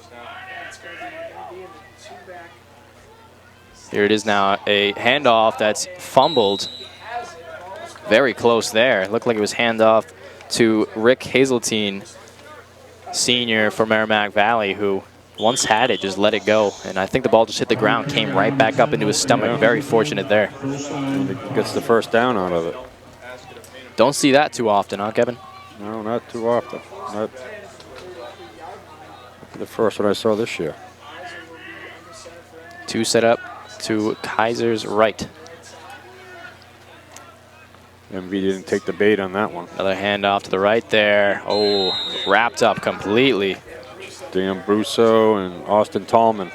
S1: Here it is now, a handoff that's fumbled. Very close there. It looked like it was handoff to Rick Hazeltine, senior for Merrimack Valley, who once had it, just let it go. And I think the ball just hit the ground, came right back up into his stomach. Very fortunate there.
S2: Gets the first down out of it.
S1: Don't see that too often, huh, Kevin?
S2: No, not too often. Not the first one I saw this year.
S1: 2 set up to Kaiser's right.
S2: MV didn't take the bait on that one.
S1: Another handoff to the right there. Oh, wrapped up completely.
S2: D'Ambruso and Austin Tallman.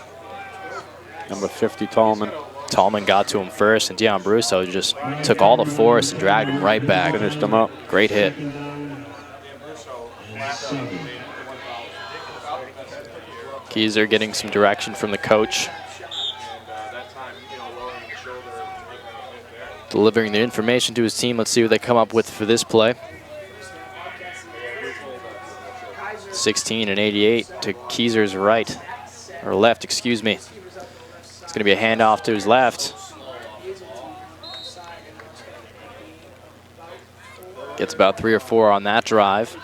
S2: Number 50 Tallman.
S1: Tallman got to him first, and D'Ambruso just took all the force and dragged him right back.
S2: Finished him up.
S1: Great hit. Keyser getting some direction from the coach. Delivering the information to his team. Let's see what they come up with for this play. 16 and 88 to Keyser's right, or left, excuse me. It's going to be a handoff to his left. Gets about 3 or 4 on that drive.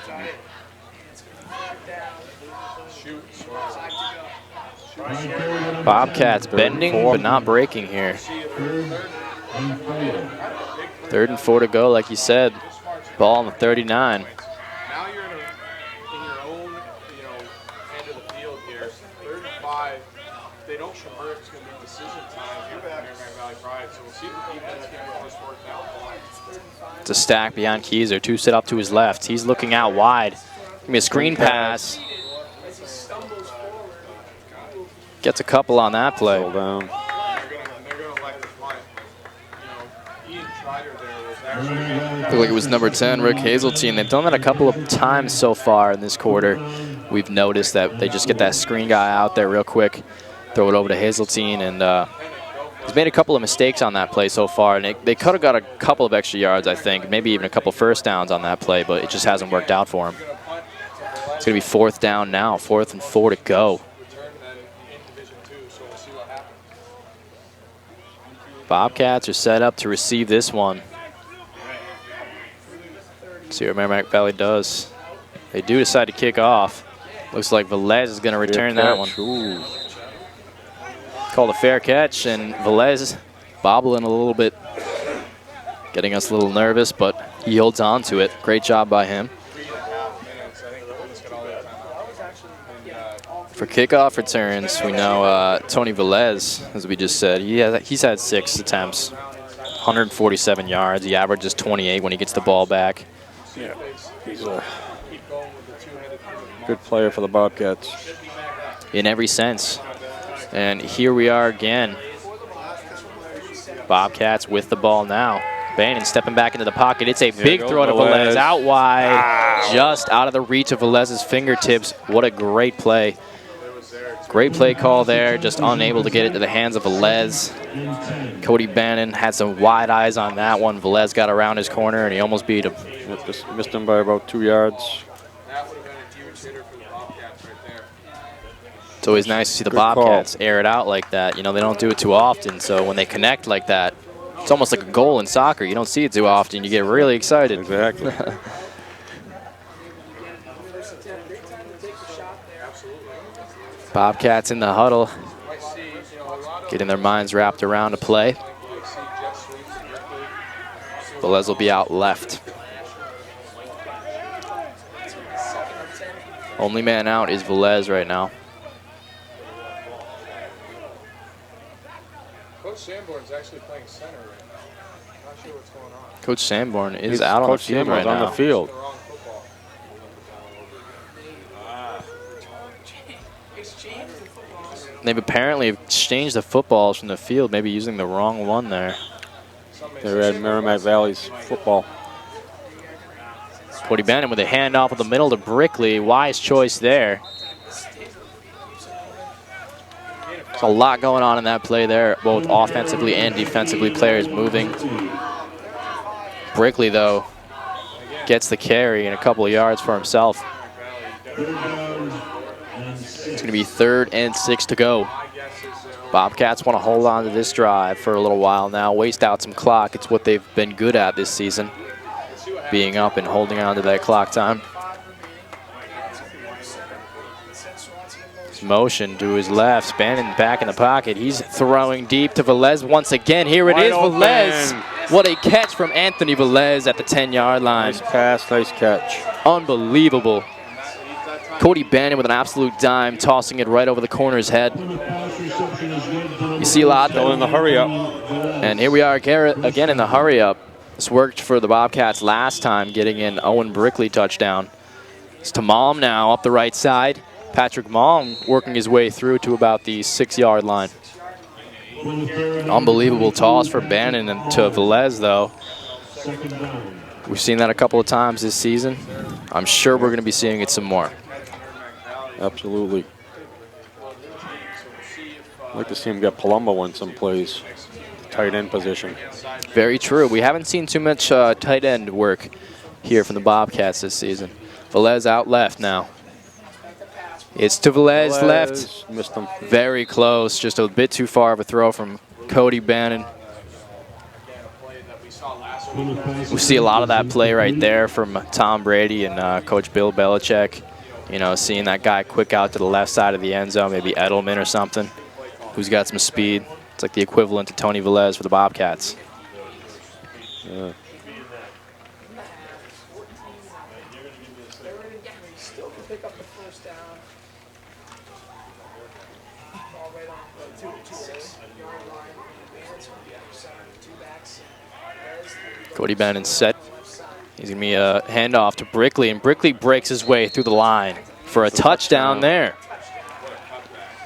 S1: Bobcats bending but not breaking here. 3rd and 4 to go, like you said. Ball on the 39.
S4: Now you're in your own, end of the field here. 3rd and 5. If they don't convert, it's going to be decision time here at Merrimack Valley Pride. So we'll see if the defense can get first 4th down.
S1: It's a stack behind Keyser. 2 set up to his left. He's looking out wide. Give me a screen pass. Gets a couple on that play.
S2: Hold down.
S4: They're going to like the punt. Ian Schreider there was actually...
S1: Looked like it was number 10, Rick Hazeltine. They've done that a couple of times so far in this quarter. We've noticed that they just get that screen guy out there real quick, throw it over to Hazeltine, and he's made a couple of mistakes on that play so far, and they could have got a couple of extra yards, I think, maybe even a couple first downs on that play, but it just hasn't worked out for him. It's going to be 4th down now, 4th and 4 to go. Bobcats are set up to receive this one. See what Merrimack Valley does. They do decide to kick off. Looks like Velez is going to return that one.
S2: Ooh.
S1: Called a fair catch, and Velez bobbling a little bit, getting us a little nervous, but he holds on to it. Great job by him. For kickoff returns, we know Tony Velez, as we just said, he's had 6 attempts, 147 yards. He averages 28 when he gets the ball back.
S2: Yeah, he's a good player for the Bobcats.
S1: In every sense. And here we are again. Bobcats with the ball now. Bannon stepping back into the pocket. It's a big throw to Velez. Out wide, just out of the reach of Velez's fingertips. What a great play. Great play call there, just unable to get it to the hands of Velez. Cody Bannon had some wide eyes on that one. Velez got around his corner, and he almost beat him.
S2: Just missed him by about 2 yards.
S4: That would have been a huge hitter for the Bobcats right there.
S1: It's always nice to see the Bobcats air it out like that. They don't do it too often, so when they connect like that, it's almost like a goal in soccer. You don't see it too often. You get really excited.
S2: Exactly.
S1: Bobcats in the huddle, getting their minds wrapped around a play. Velez will be out left. Only man out is Velez right now.
S4: Coach Sanborn's actually playing center right now. Not sure what's going on.
S1: Coach Sanborn is out on the field right now.
S2: on the field.
S1: They've apparently exchanged the footballs from the field, maybe using the wrong one there.
S2: They're at Merrimack Valley's football.
S1: Cody Bannon with a handoff of the middle to Brickley. Wise choice there. There's a lot going on in that play there, both offensively and defensively, players moving. Brickley, though, gets the carry and a couple of yards for himself. It's going to be 3rd and 6 to go. Bobcats want to hold on to this drive for a little while now, waste out some clock. It's what they've been good at this season, being up and holding on to that clock time. His motion to his left, Bannon back in the pocket. He's throwing deep to Velez once again. Here it is, Velez. What a catch from Anthony Velez at the 10-yard line.
S2: Nice pass, nice catch.
S1: Unbelievable. Cody Bannon with an absolute dime, tossing it right over the corner's head. You see a lot, though.
S2: Still in the hurry-up.
S1: And here we are again in the hurry-up. This worked for the Bobcats last time, getting an Owen Brickley touchdown. It's to Malm now, up the right side. Patrick Malm working his way through to about the 6-yard line. Unbelievable toss for Bannon and to Velez, though. We've seen that a couple of times this season. I'm sure we're going to be seeing it some more.
S2: Absolutely. I'd like to see him get Palumbo in some plays. Tight end position.
S1: Very true. We haven't seen too much tight end work here from the Bobcats this season. Velez out left now. It's to Velez left.
S2: Missed him.
S1: Very close. Just a bit too far of a throw from Cody Bannon. We see a lot of that play right there from Tom Brady and Coach Bill Belichick. You know, seeing that guy quick out to the left side of the end zone, maybe Edelman or something, who's got some speed. It's like the equivalent to Tony Velez for the Bobcats.
S2: Yeah.
S5: Still can pick up the first down. Ball right on the 2-6-yard line. Bands from the other side, two backs.
S1: Cody Bannon set. He's going to be a handoff to Brickley, and Brickley breaks his way through the line for a touchdown there.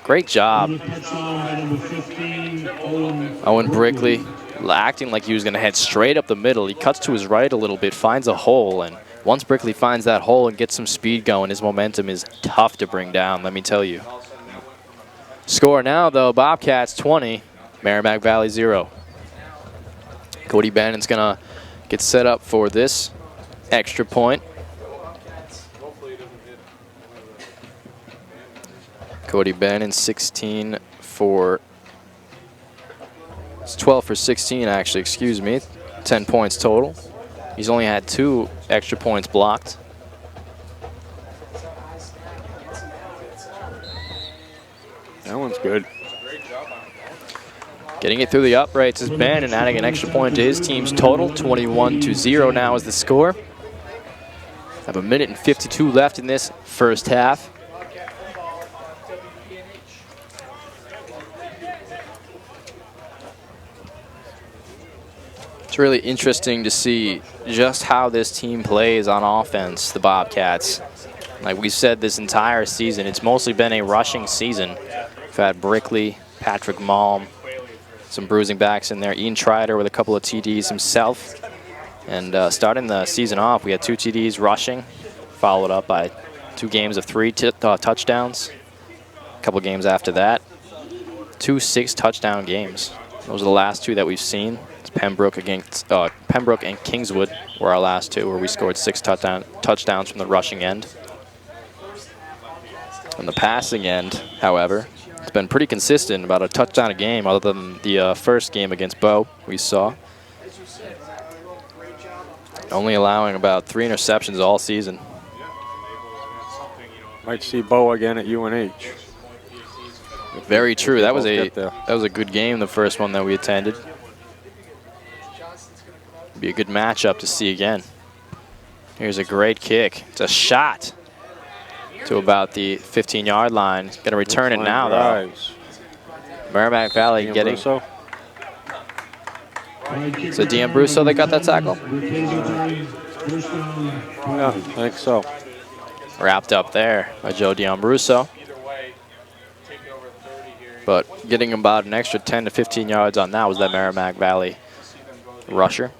S1: Great job. Owen Brickley acting like he was going to head straight up the middle. He cuts to his right a little bit, finds a hole, and once Brickley finds that hole and gets some speed going, his momentum is tough to bring down, let me tell you. Score now, though, Bobcats 20, Merrimack Valley 0. Cody Bannon's going to get set up for this extra point. Cody Bannon, 16 for, it's 12 for 16 actually, excuse me, 10 points total. He's only had 2 extra points blocked.
S2: That one's good.
S1: Getting it through the uprights is Bannon, adding an extra point to his team's total. 21-0 now is the score. Have a minute and 52 left in this first half. It's really interesting to see just how this team plays on offense, the Bobcats. Like we said this entire season, it's mostly been a rushing season. We've had Brickley, Patrick Malm, some bruising backs in there. Ian Trider with a couple of TDs himself. And starting the season off, we had 2 TDs rushing, followed up by 2 games of 3 touchdowns. A couple games after that, 2 6-touchdown games. Those are the last 2 that we've seen. It's Pembroke and Kingswood were our last 2, where we scored 6 touchdowns from the rushing end. On the passing end, however, it's been pretty consistent, about a touchdown a game, other than the first game against Bo we saw. Only allowing about 3 interceptions all season.
S2: Might see Bo again at UNH.
S1: Very true. That was a good game, the first one that we attended. Be a good matchup to see again. Here's a great kick. It's a shot to about the 15-yard line. Going to return it now, though. Merrimack Valley getting. So D'Ambruso, they got that tackle?
S2: Yeah, I think so.
S1: Wrapped up there by Joe D'Ambruso. But getting about an extra 10 to 15 yards on that was that Merrimack Valley rusher.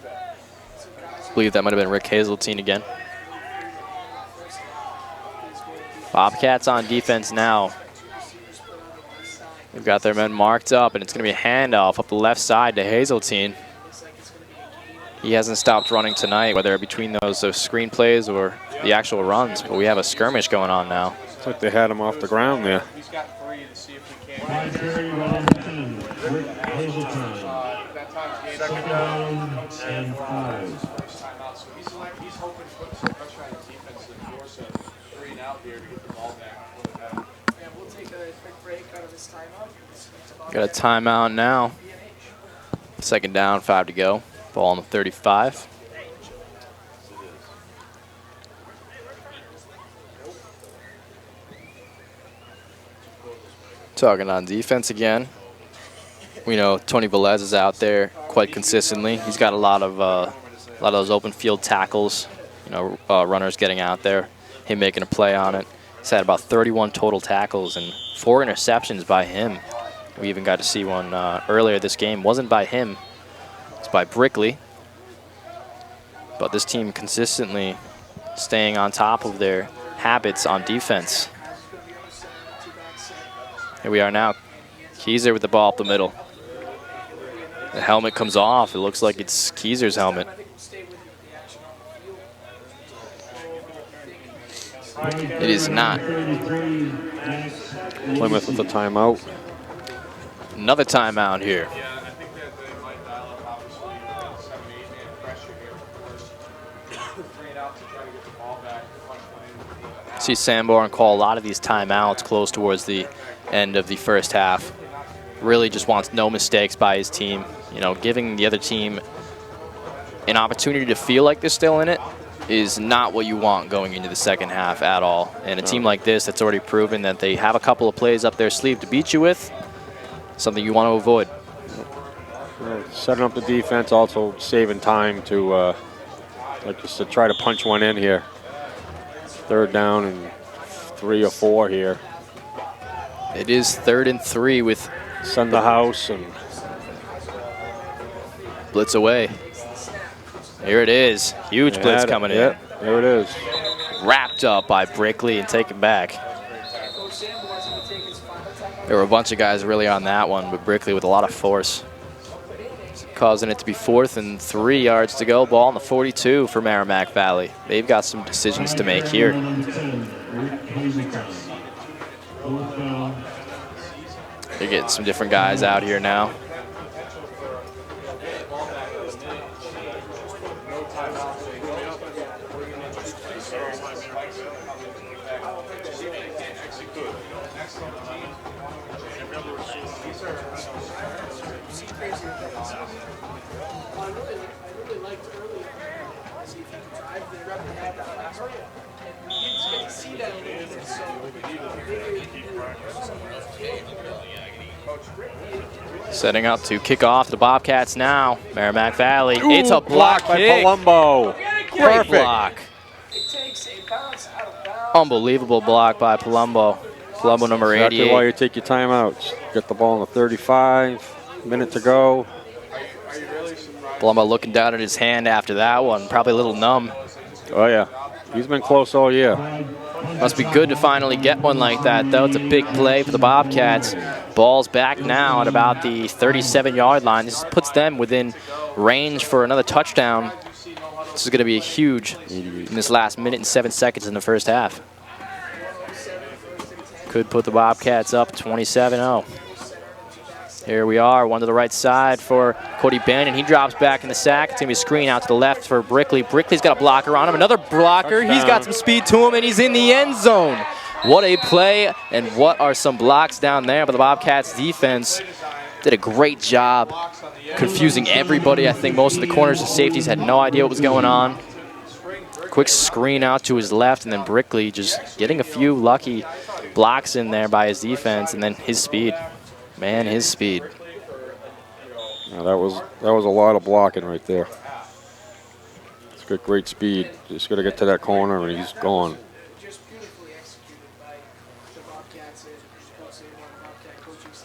S1: I believe that might have been Rick Hazeltine again. Bobcats on defense now. They've got their men marked up, and it's going to be a handoff up the left side to Hazeltine. He hasn't stopped running tonight, whether between those screen plays or the actual runs, but we have a skirmish going on now.
S2: Looks like they had him off the ground there.
S4: He's got 3 to see if we can.
S3: Second down and 5.
S4: So he's hoping to put some pressure on the defense and force a 3 and out here to get the ball back.
S5: Yeah, we'll take a quick break out of this timeout.
S1: Got a timeout now. Second down, 5 to go. Ball on the 35. Talking on defense again. We know Tony Velez is out there quite consistently. He's got a lot of those open field tackles. You know, runners getting out there, him making a play on it. He's had about 31 total tackles and 4 interceptions by him. We even got to see one earlier this game. Wasn't by him. It's by Brickley. But this team consistently staying on top of their habits on defense. Here we are now. Keyser with the ball up the middle. The helmet comes off. It looks like it's Keyser's helmet. It is not.
S2: Plymouth with a timeout.
S1: Another timeout here.
S4: Yeah, I think that they might dial up, obviously, 7-8-man pressure here for 3 and out to try to get the ball back. Punch one in.
S1: See Sanborn call a lot of these timeouts close towards the end of the first half. Really just wants no mistakes by his team. You know, giving the other team an opportunity to feel like they're still in it is not what you want going into the second half at all. And a team like this that's already proven that they have a couple of plays up their sleeve to beat you with, something you want to avoid.
S2: Setting up the defense, also saving time to like just to try to punch one in here. 3rd down and 3 or 4 here.
S1: It is 3rd and 3 with
S2: Send the house and
S1: blitz away. Here it is. Huge blitz coming in.
S2: Yep, there it is.
S1: Wrapped up by Brickley and taken back. There were a bunch of guys really on that one, but Brickley with a lot of force. Causing it to be 4th and 3 yards to go. Ball on the 42 for Merrimack Valley. They've got some decisions to make here. They're getting some different guys out here now. Setting up to kick off the Bobcats now. Merrimack Valley.
S2: Ooh,
S1: it's a block
S2: by
S1: kick.
S2: Palumbo.
S1: Great
S2: Perfect.
S1: block. Unbelievable block by Palumbo. Palumbo number 88.
S2: Exactly why you take your timeouts. Get the ball in the 35. Minute to go.
S1: Palumbo looking down at his hand after that one. Probably a little numb.
S2: Oh, yeah. He's been close all year.
S1: Must be good to finally get one like that, though. It's a big play for the Bobcats. Ball's back now at about the 37-yard line. This puts them within range for another touchdown. This is going to be huge in this last minute and 7 seconds in the first half. Could put the Bobcats up 27-0. Here we are, one to the right side for Cody Bannon. He drops back in the sack. It's going to be a screen out to the left for Brickley. Brickley's got a blocker on him. Another blocker. Touchdown. He's got some speed to him, and he's in the end zone. What a play, and what are some blocks down there. But the Bobcats defense did a great job confusing everybody. I think most of the corners and safeties had no idea what was going on. Quick screen out to his left, and then Brickley just getting a few lucky blocks in there by his defense, and then his speed. Man, his speed.
S2: Yeah, that was a lot of blocking right there. He's got great speed. Just got to get to that corner, and he's gone.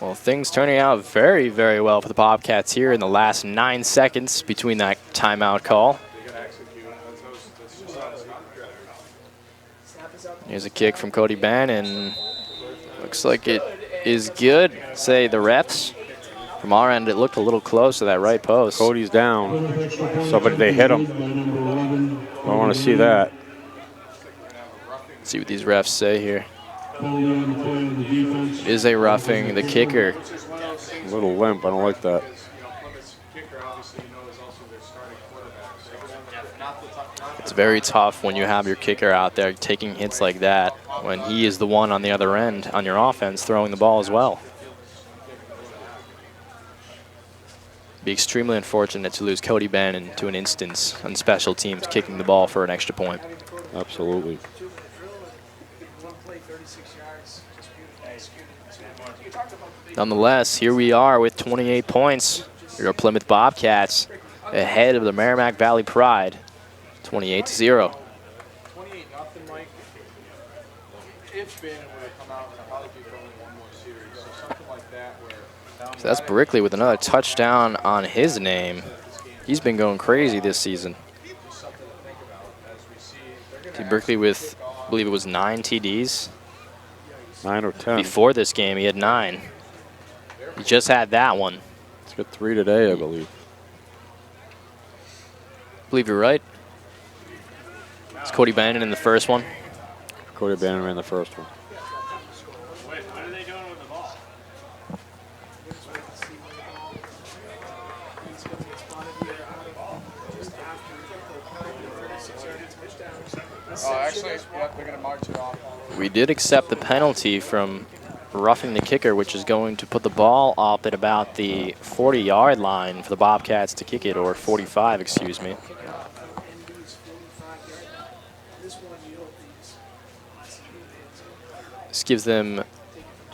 S1: Well, things turning out very, very well for the Bobcats here in the last 9 seconds between that timeout call. Here's a kick from Cody Bannon. Looks like it is good, say the refs. From our end, it looked a little close to that right post.
S2: Cody's down, but they hit him. I want to see that.
S1: Let's see what these refs say here. Is a roughing the kicker.
S2: A little limp, I don't like that.
S1: It's very tough when you have your kicker out there taking hits like that, when he is the one on the other end on your offense throwing the ball as well. Be extremely unfortunate to lose Cody Bannon to an instance on special teams kicking the ball for an extra point.
S2: Absolutely.
S1: Nonetheless, here we are with 28 points. Your Plymouth Bobcats ahead of the Merrimack Valley Pride, 28-0.
S4: 28-0, Mike. If Bannon would have come out, it would probably be for only one more series. So something like that where...
S1: So that's Brickley with another touchdown on his name. He's been going crazy this season. See Brickley with, I believe it was 9 TDs.
S2: 9 or 10.
S1: Before this game, he had 9. He just had that one.
S2: He's got 3 today, I believe.
S1: I believe you're right. It's Cody Bannon in the first one.
S2: Cody Banner ran the first one.
S6: What are they doing with the ball?
S5: He's going to get spotted here out of just after the 36-yard touchdown.
S4: Oh, actually, yeah, they're going to march it off.
S1: We did accept the penalty from roughing the kicker, which is going to put the ball up at about the 40-yard line for the Bobcats to kick it, or 45, excuse me. This gives them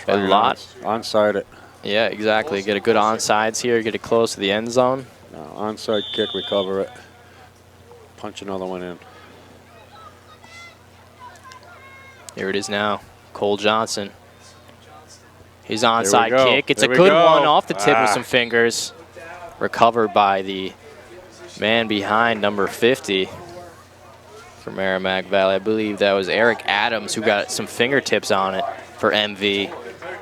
S1: a lot.
S2: Onside it.
S1: Yeah, exactly. Get a good onsides here, get it close to the end zone.
S2: No, onside kick, recover it. Punch another one in.
S1: Here it is now. Cole Johnson. His onside
S2: go.
S1: kick. It's
S2: There
S1: a
S2: we
S1: good
S2: go.
S1: one off the tip with some fingers. Recovered by the man behind number 50 for Merrimack Valley. I believe that was Eric Adams who got some fingertips on it for MV.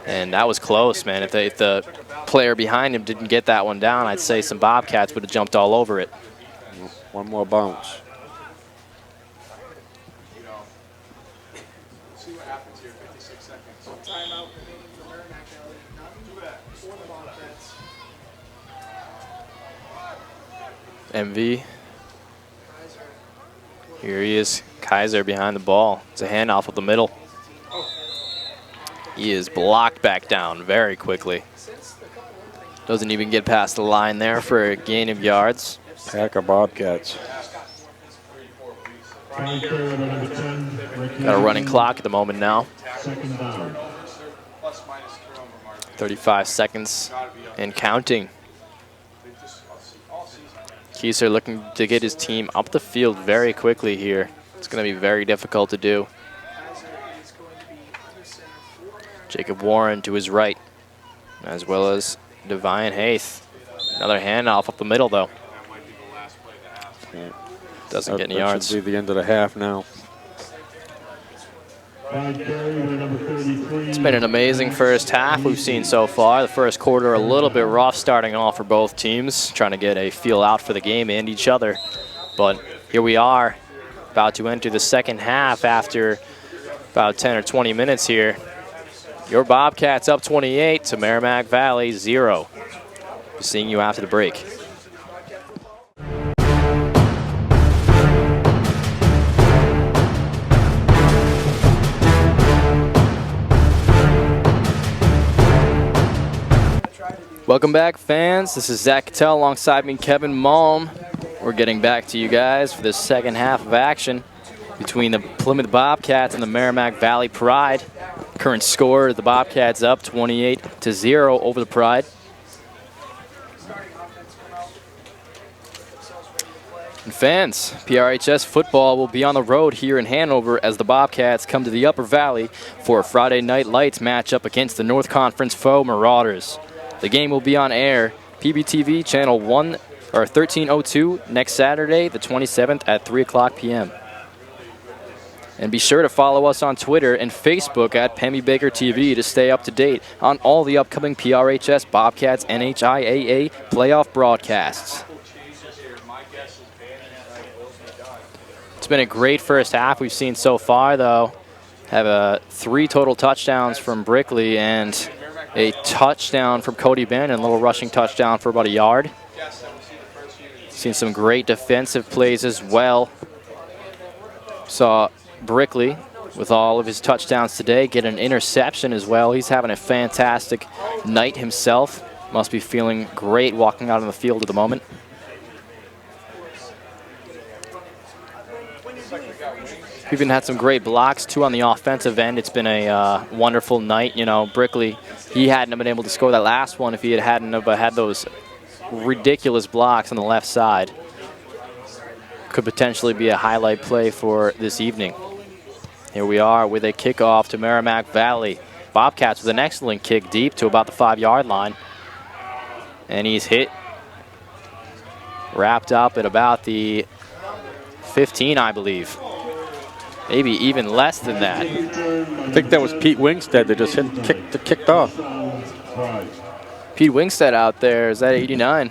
S1: And that was close, man. If the player behind him didn't get that one down, I'd say some Bobcats would have jumped all over it.
S2: One more bounce.
S4: See what happens here, 56 seconds.
S5: Timeout remaining for Merrimack Valley, not for the Bobcats.
S1: MV. Here he is, Kaiser behind the ball. It's a handoff up the middle. He is blocked back down very quickly. Doesn't even get past the line there for a gain of yards.
S2: Pack of Bobcats.
S3: Try carry by number 10, Rick
S1: Got a running clock at the moment now.
S3: Second down.
S1: 35 seconds and counting. Kieser looking to get his team up the field very quickly here. It's going to be very difficult to do. Jacob Warren to his right, as well as Devian Haith. Another handoff up the middle, though. Doesn't get any yards.
S2: That should be the end of the half now.
S1: It's been an amazing first half we've seen so far. The first quarter a little bit rough starting off for both teams, trying to get a feel out for the game and each other. But here we are, about to enter the second half after about 10 or 20 minutes here. Your Bobcats up 28 to Merrimack Valley 0. Seeing you after the break. Welcome back, fans. This is Zach Cattell alongside me, Kevin Malm. We're getting back to you guys for this second half of action between the Plymouth Bobcats and the Merrimack Valley Pride. Current score, the Bobcats up 28-0 over the Pride. And fans, PRHS football will be on the road here in Hanover as the Bobcats come to the Upper Valley for a Friday Night Lights matchup against the North Conference foe Marauders. The game will be on air, PBTV channel 1302 next Saturday, the 27th at 3 o'clock p.m. And be sure to follow us on Twitter and Facebook at Pemmy Baker TV to stay up to date on all the upcoming PRHS Bobcats NHIAA playoff broadcasts. It's been a great first half we've seen so far, though. Have 3 total touchdowns from Brickley and a touchdown from Cody Bannon, a little rushing touchdown for about a yard. Seen some great defensive plays as well. Saw Brickley, with all of his touchdowns today, get an interception as well. He's having a fantastic night himself. Must be feeling great walking out on the field at the moment. We've even had some great blocks, too, on the offensive end. It's been a wonderful night. You know, Brickley, he hadn't been able to score that last one if he hadn't had those ridiculous blocks on the left side. Could potentially be a highlight play for this evening. Here we are with a kickoff to Merrimack Valley. Bobcats with an excellent kick deep to about the 5-yard line. And he's hit. Wrapped up at about the 15, I believe. Maybe even less than that.
S2: I think that was Pete Wingstead that just kicked off.
S1: Pete Wingstead out there is at 89.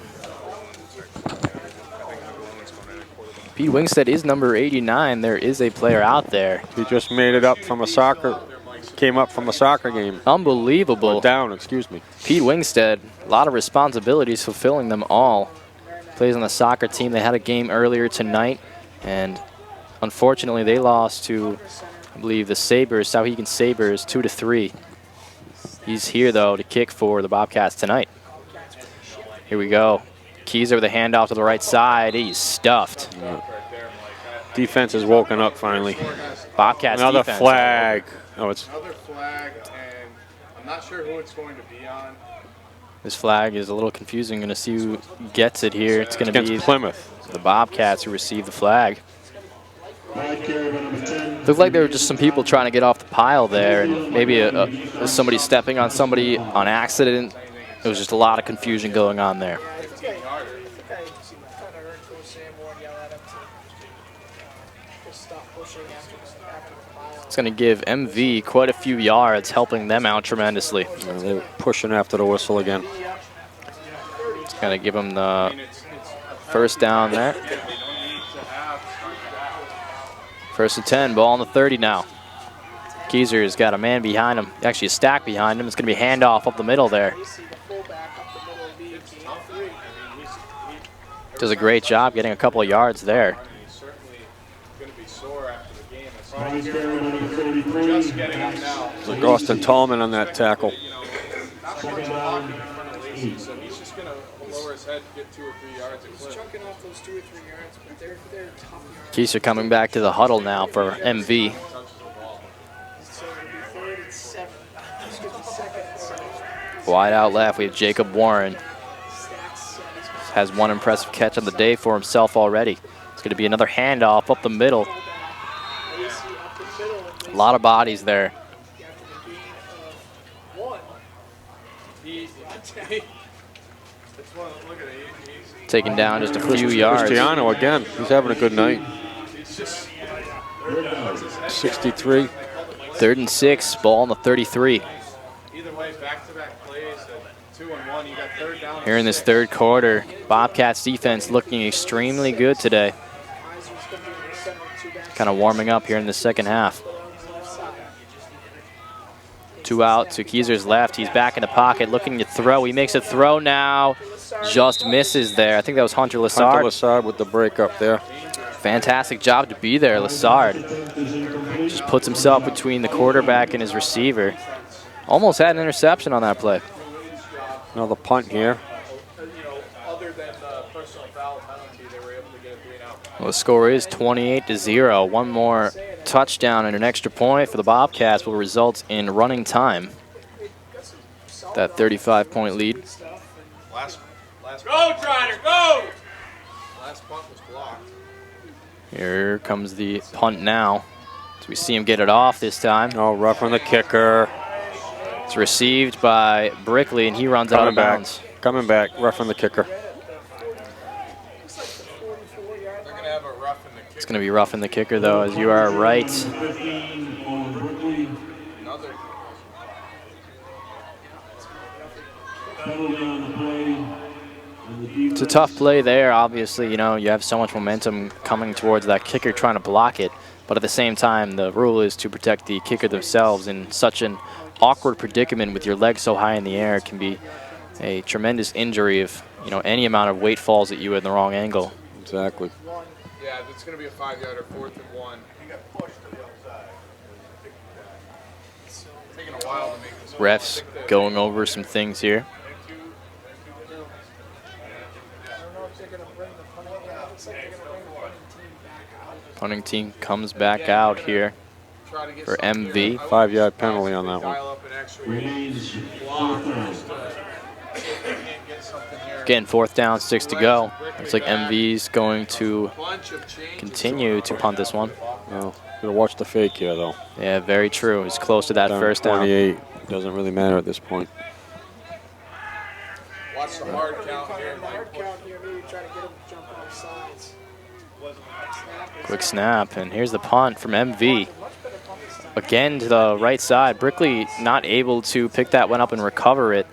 S1: Pete Wingstead is number 89. There is a player out there.
S2: He just made it up from a soccer, came up from a soccer game.
S1: Unbelievable.
S2: Or down, excuse me.
S1: Pete Wingstead, a lot of responsibilities, fulfilling them all. Plays on the soccer team. They had a game earlier tonight, and unfortunately they lost to, I believe, the Sabres, Souhegan Sabres, 2-3. He's here, though, to kick for the Bobcats tonight. Here we go. Keyser with a handoff to the right side. He's stuffed.
S2: Yeah. Defense has woken up finally.
S1: Bobcats
S2: Another
S1: defense.
S2: flag. Oh, it's
S4: Another flag, and I'm not sure who it's going to be on.
S1: This flag is a little confusing. Going to see who gets it here. It's going to be
S2: Plymouth.
S1: The Bobcats who receive the flag. Looked like there were just some people trying to get off the pile there, and maybe somebody stepping on somebody on accident. It was just a lot of confusion going on there. It's going to give MV quite a few yards, helping them out tremendously.
S2: Yeah, they're pushing after the whistle again.
S1: It's going to give them the first down there. First and 10, ball on the 30 now. Keyser's got a man behind him, actually a stack behind him. It's going to be handoff up the middle there. Does a great job getting a couple of yards there.
S2: It's like Austin Tallman on that tackle.
S4: So he's just going to lower his head, get 2 or 3 yards. He's chunking off those 2 or 3 yards, but they're tough yards.
S1: Keyser coming back to the huddle now for MV.
S5: So it'll be 3rd and 7. Excuse me, 2nd and 7.
S1: Wide out left, we have Jacob Warren. Has one impressive catch on the day for himself already. It's going to be another handoff up the middle. A lot of bodies there. Taking down just a few yards.
S2: Cristiano again. He's having a good night. 63.
S1: 3rd and 6, ball on the 33.
S4: Either way, back-to-back plays, 2 and 1. You got 3rd down.
S1: Here in this 3rd quarter, Bobcats defense looking extremely good today. Kind of warming up here in the 2nd half. 2 out to Keyser's left. He's back in the pocket looking to throw. He makes a throw now. Just misses there. I think that was Hunter Lassard.
S2: Hunter Lassard with the break up there.
S1: Fantastic job to be there, Lassard. Just puts himself between the quarterback and his receiver. Almost had an interception on that play.
S2: Another punt here.
S4: Other than the personal foul penalty, they were able to get a 3 and out.
S1: Well, the score is 28-0. One more touchdown and an extra point for the Bobcats will result in running time. That 35-point lead.
S4: Last go, Triner, go! Last punt was blocked.
S1: Here comes the punt now. So we see him get it off this time.
S2: Oh, rough on the kicker.
S1: It's received by Brickley, and he runs out of bounds.
S2: Coming back, rough on the kicker.
S1: It's going to be rough in the kicker, though, as you are right. It's a tough play there. Obviously, you know, you have so much momentum coming towards that kicker trying to block it. But at the same time, the rule is to protect the kicker themselves. In such an awkward predicament with your legs so high in the air, it can be a tremendous injury if, you know, any amount of weight falls at you in the wrong angle.
S2: Exactly.
S4: Yeah, it's going to be a 5-yarder, 4th and 1. Taking a while to make this.
S1: Refs going over some things here. Punting team comes back out here for MV.
S2: 5-yard penalty on that one.
S1: Again, 4th down, 6 to go. Looks like MV's going to continue to punt this one.
S2: Well, gotta watch the fake here, though.
S1: Yeah, very true. He's close to that first down.
S2: 28 doesn't really matter at this point.
S4: Watch the hard count here.
S1: Quick snap, and here's the punt from MV. Again to the right side. Brickley not able to pick that one up and recover it.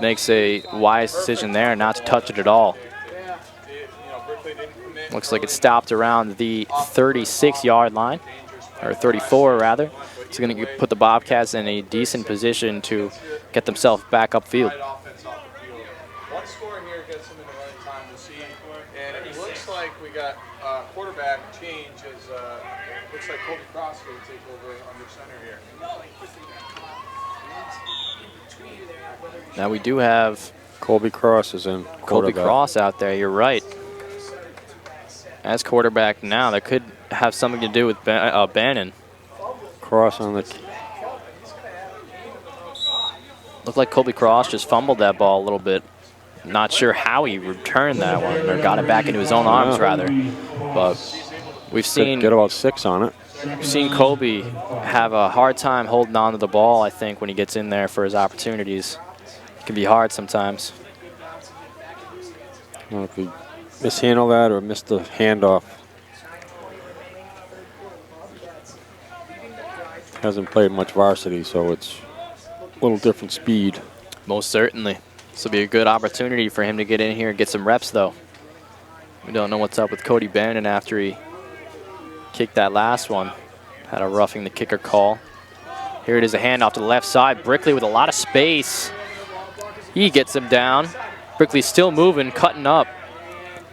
S1: Makes a wise decision there not to touch it at all.
S4: You know, Brickley didn't commit
S7: Looks like it stopped around the 36-yard line, or 34 rather. It's going to put the Bobcats in a decent position to get themselves back upfield.
S4: One score here gets them in the running time. We'll see. And it looks like we got quarterback change as looks like Kobe Cross will take over under center here.
S7: Now we do have
S2: Colby Cross is in.
S7: Colby Cross out there. You're right. As quarterback now, that could have something to do with Bannon.
S2: Cross on the.
S7: Looked like Colby Cross just fumbled that ball a little bit. Not sure how he returned that one, or got it back into his own arms rather. But we've seen
S2: get about 6 on it.
S7: We've seen Colby have a hard time holding on to the ball, I think, when he gets in there for his opportunities. It can be hard sometimes.
S2: I don't know if he mishandled that or missed the handoff. Hasn't played much varsity, so it's a little different speed.
S7: Most certainly. This will be a good opportunity for him to get in here and get some reps, though. We don't know what's up with Cody Bannon after he kicked that last one. Had a roughing the kicker call. Here it is, a handoff to the left side. Brickley with a lot of space. He gets him down. Brickley's still moving, cutting up.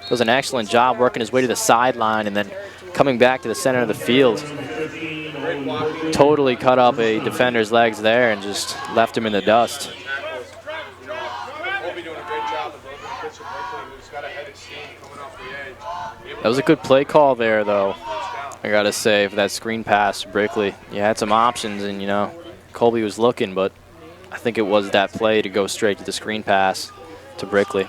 S7: Does an excellent job working his way to the sideline and then coming back to the center of the field. Totally cut up a defender's legs there and just left him in the dust. That was a good play call there, though. I gotta say, for that screen pass to Brickley. You had some options, and you know, Colby was looking, but I think it was that play to go straight to the screen pass to Brickley.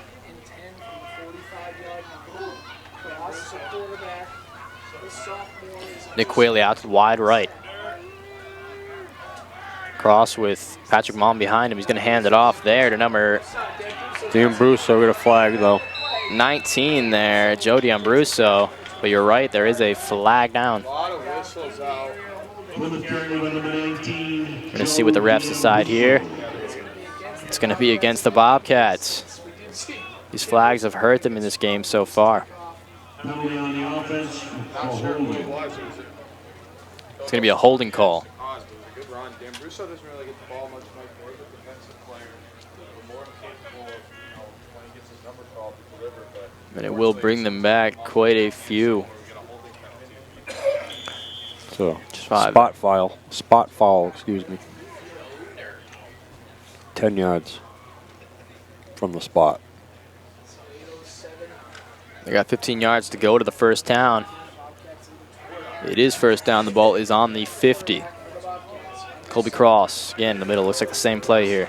S7: Nick Quayle out to the wide right. Cross with Patrick Malm behind him. He's going to hand it off there to number
S2: D'Ambruso with a flag, though.
S7: 19 there, Joe D'Ambruso. But you're right, there is a flag down.
S4: A lot of whistles out.
S7: We're going to see what the refs decide here. It's going to be against the Bobcats. These flags have hurt them in this game so far.
S3: Not only on the offense,
S4: Not sure who it was.
S7: It's going to be a holding call.
S4: It was a good run. D'Ambruso doesn't really get the ball much, more of a defensive player. But more capable of, when he gets his number called to deliver. But
S7: And it will bring them back quite a few.
S2: So,
S7: Five.
S2: spot foul, excuse me. 10 yards from the spot.
S7: They got 15 yards to go to the first down. It is first down. The ball is on the 50. Colby Cross, again, in the middle. Looks like the same play here.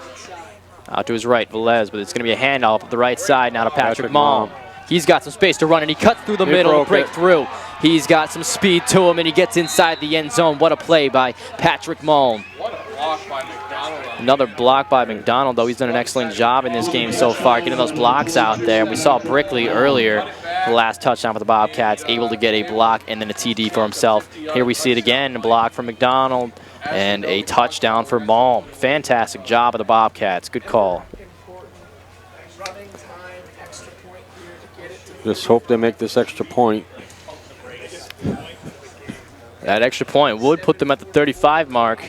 S7: Out to his right, Velez, but it's going to be a handoff up the right side now to Patrick Malm. He's got some space to run, and he cuts through the middle to break through. He's got some speed to him, and he gets inside the end zone. What a play by Patrick Malm.
S4: what a block by McDonald.
S7: Another block by McDonald, though. He's done an excellent job in this game so far, getting those blocks out there. We saw Brickley earlier, the last touchdown for the Bobcats, able to get a block and then a TD for himself. Here we see it again, a block from McDonald and a touchdown for Malm. Fantastic job of the Bobcats. Good call.
S2: Just hope they make this extra point.
S7: That extra point would put them at the 35 mark.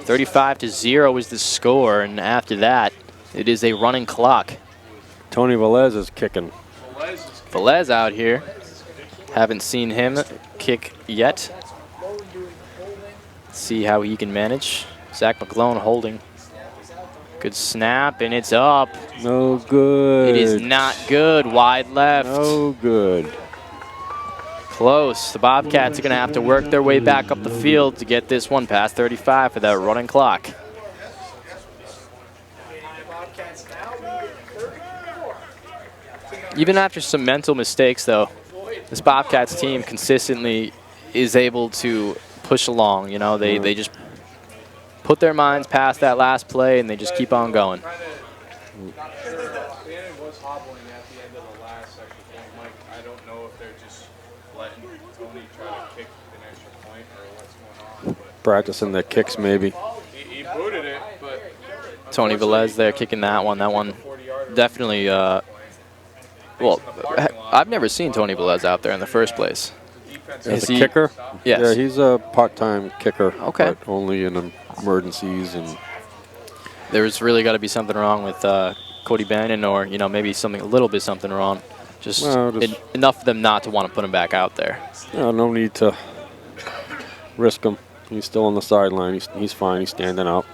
S7: 35-0 is the score, and after that, it is a running clock.
S2: Tony Velez is kicking.
S7: Velez out here. Haven't seen him kick yet. See how he can manage. Zach McClone holding. Good snap, and it's up.
S2: No good.
S7: It is not good. Wide left.
S2: No good.
S7: Close. The Bobcats are going to have to work their way back up the field to get this one past 35 for that running clock. Even after some mental mistakes, though, this Bobcats team consistently is able to push along. You know, they just put their minds past that last play, and they just keep on going.
S4: Bannon was hobbling at the end of the last extra point. Mike, I don't know if they're just letting Tony try to kick an extra point or what's going on. But
S2: Practicing the kicks, maybe.
S4: he booted it, but
S7: Tony Velez there kicking that one. That one definitely, well, I've never seen Tony Velez out there in the first place.
S2: As
S7: Is
S2: a
S7: he-
S2: kicker?
S7: Yes.
S2: Yeah, he's a part-time kicker.
S7: Okay.
S2: But only in emergencies and.
S7: There's really got to be something wrong with Cody Bannon, or maybe something a little bit something wrong. Just enough for them not to want to put him back out there.
S2: Yeah, no need to risk him. He's still on the sideline. He's fine. He's standing up.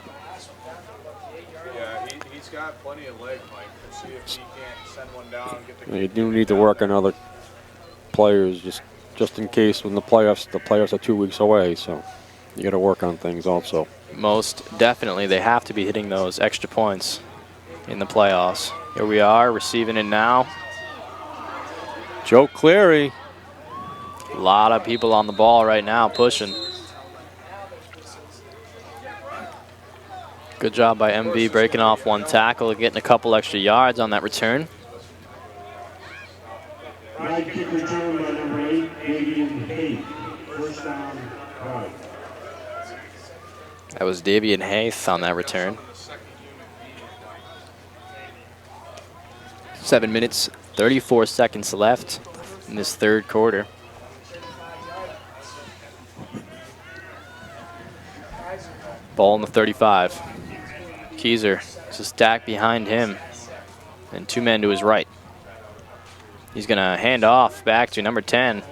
S4: Yeah, he's got plenty of leg, Mike. We'll see if he can't send one down and get the.
S2: You do need to work on other players just in case when the playoffs are 2 weeks away. So you got to work on things also.
S7: Most definitely, they have to be hitting those extra points in the playoffs. Here we are, receiving it now.
S2: Joe Cleary.
S7: A lot of people on the ball right now, pushing. Good job by MV breaking off one tackle, getting a couple extra yards on that return.
S3: Right kick return by number 8, Davian Hay. First down, Pride.
S7: That was Davian Hayth on that return. 7 minutes, 34 seconds left in this third quarter. Ball in the 35. Keyser just stacked behind him and 2 men to his right. He's going to hand off back to number 10.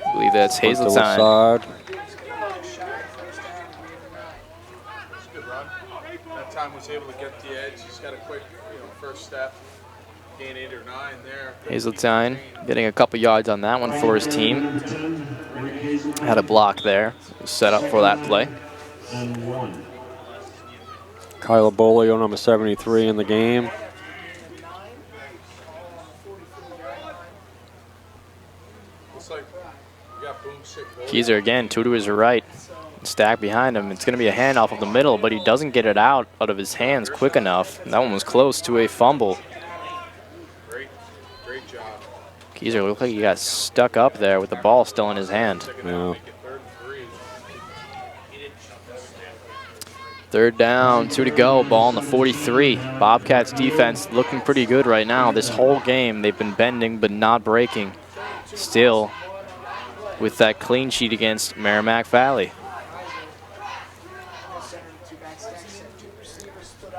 S7: I believe that's Hazeltine.
S4: That time was able to get the edge. He's got a quick, first step. Gain 8 or 9 there.
S7: Hazeltine getting a couple yards on that one for his team. Had a block there, set up for that play.
S3: And 1.
S2: Kyla Bolio, number 73 in the game.
S7: Keyser again, 2 to his right. Stacked behind him. It's going to be a handoff of the middle, but he doesn't get it out of his hands quick enough. That one was close to a fumble.
S4: Great job.
S7: Keyser looked like he got stuck up there with the ball still in his hand.
S2: Yeah.
S7: Third down, 2 to go, ball on the 43. Bobcats defense looking pretty good right now. This whole game they've been bending but not breaking. Still with that clean sheet against Merrimack Valley.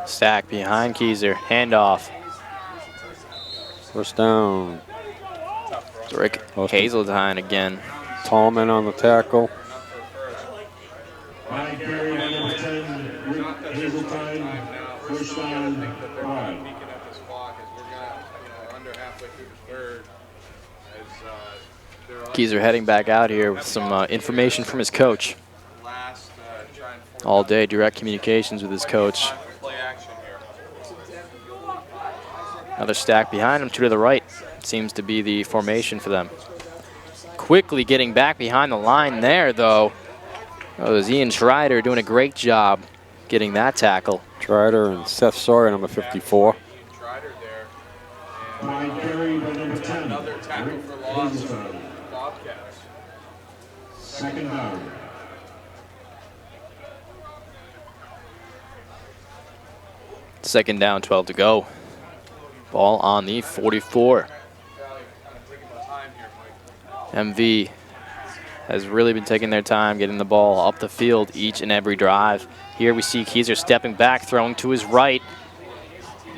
S7: Stack behind Keyser, handoff.
S2: First down.
S7: Rick Hazeltine again.
S2: Tallman on the tackle.
S3: By Gary, number 10, Rick Hazeltine. First down, Pride.
S4: Peeking at this clock as we're under halfway through the third.
S7: Keyser heading back out here with some information from his coach. All day, direct communications with his coach. Another stack behind him, 2 to the right. Seems to be the formation for them. Quickly getting back behind the line there, though. That was Ian Schreider doing a great job getting that tackle.
S2: Schreider and Seth Sawyer, number 54.
S3: By Gary, by number 10,
S4: Another tackle
S3: Rick
S4: for loss.
S3: Hazeltine.
S4: Bobcats.
S3: Second down.
S7: Second down, 12 to go. Ball on the 44. MV has really been taking their time getting the ball up the field each and every drive. Here we see Keyser stepping back, throwing to his right,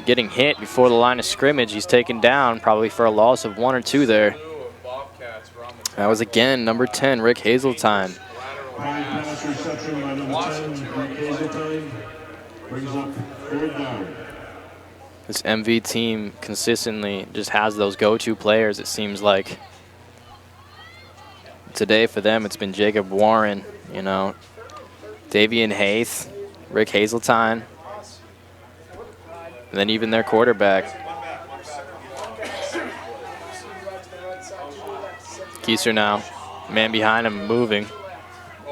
S7: getting hit before the line of scrimmage. He's taken down probably for a loss of 1 or 2 there. That was again number 10, Rick Hazeltine.
S3: Pass reception by number 10, Rick Hazeltine. Brings up third down.
S7: This MV team consistently just has those go-to players, it seems like. Today for them, it's been Jacob Warren, Davian Hayth, Rick Hazeltine, and then even their quarterback. Keyser now, man behind him, moving.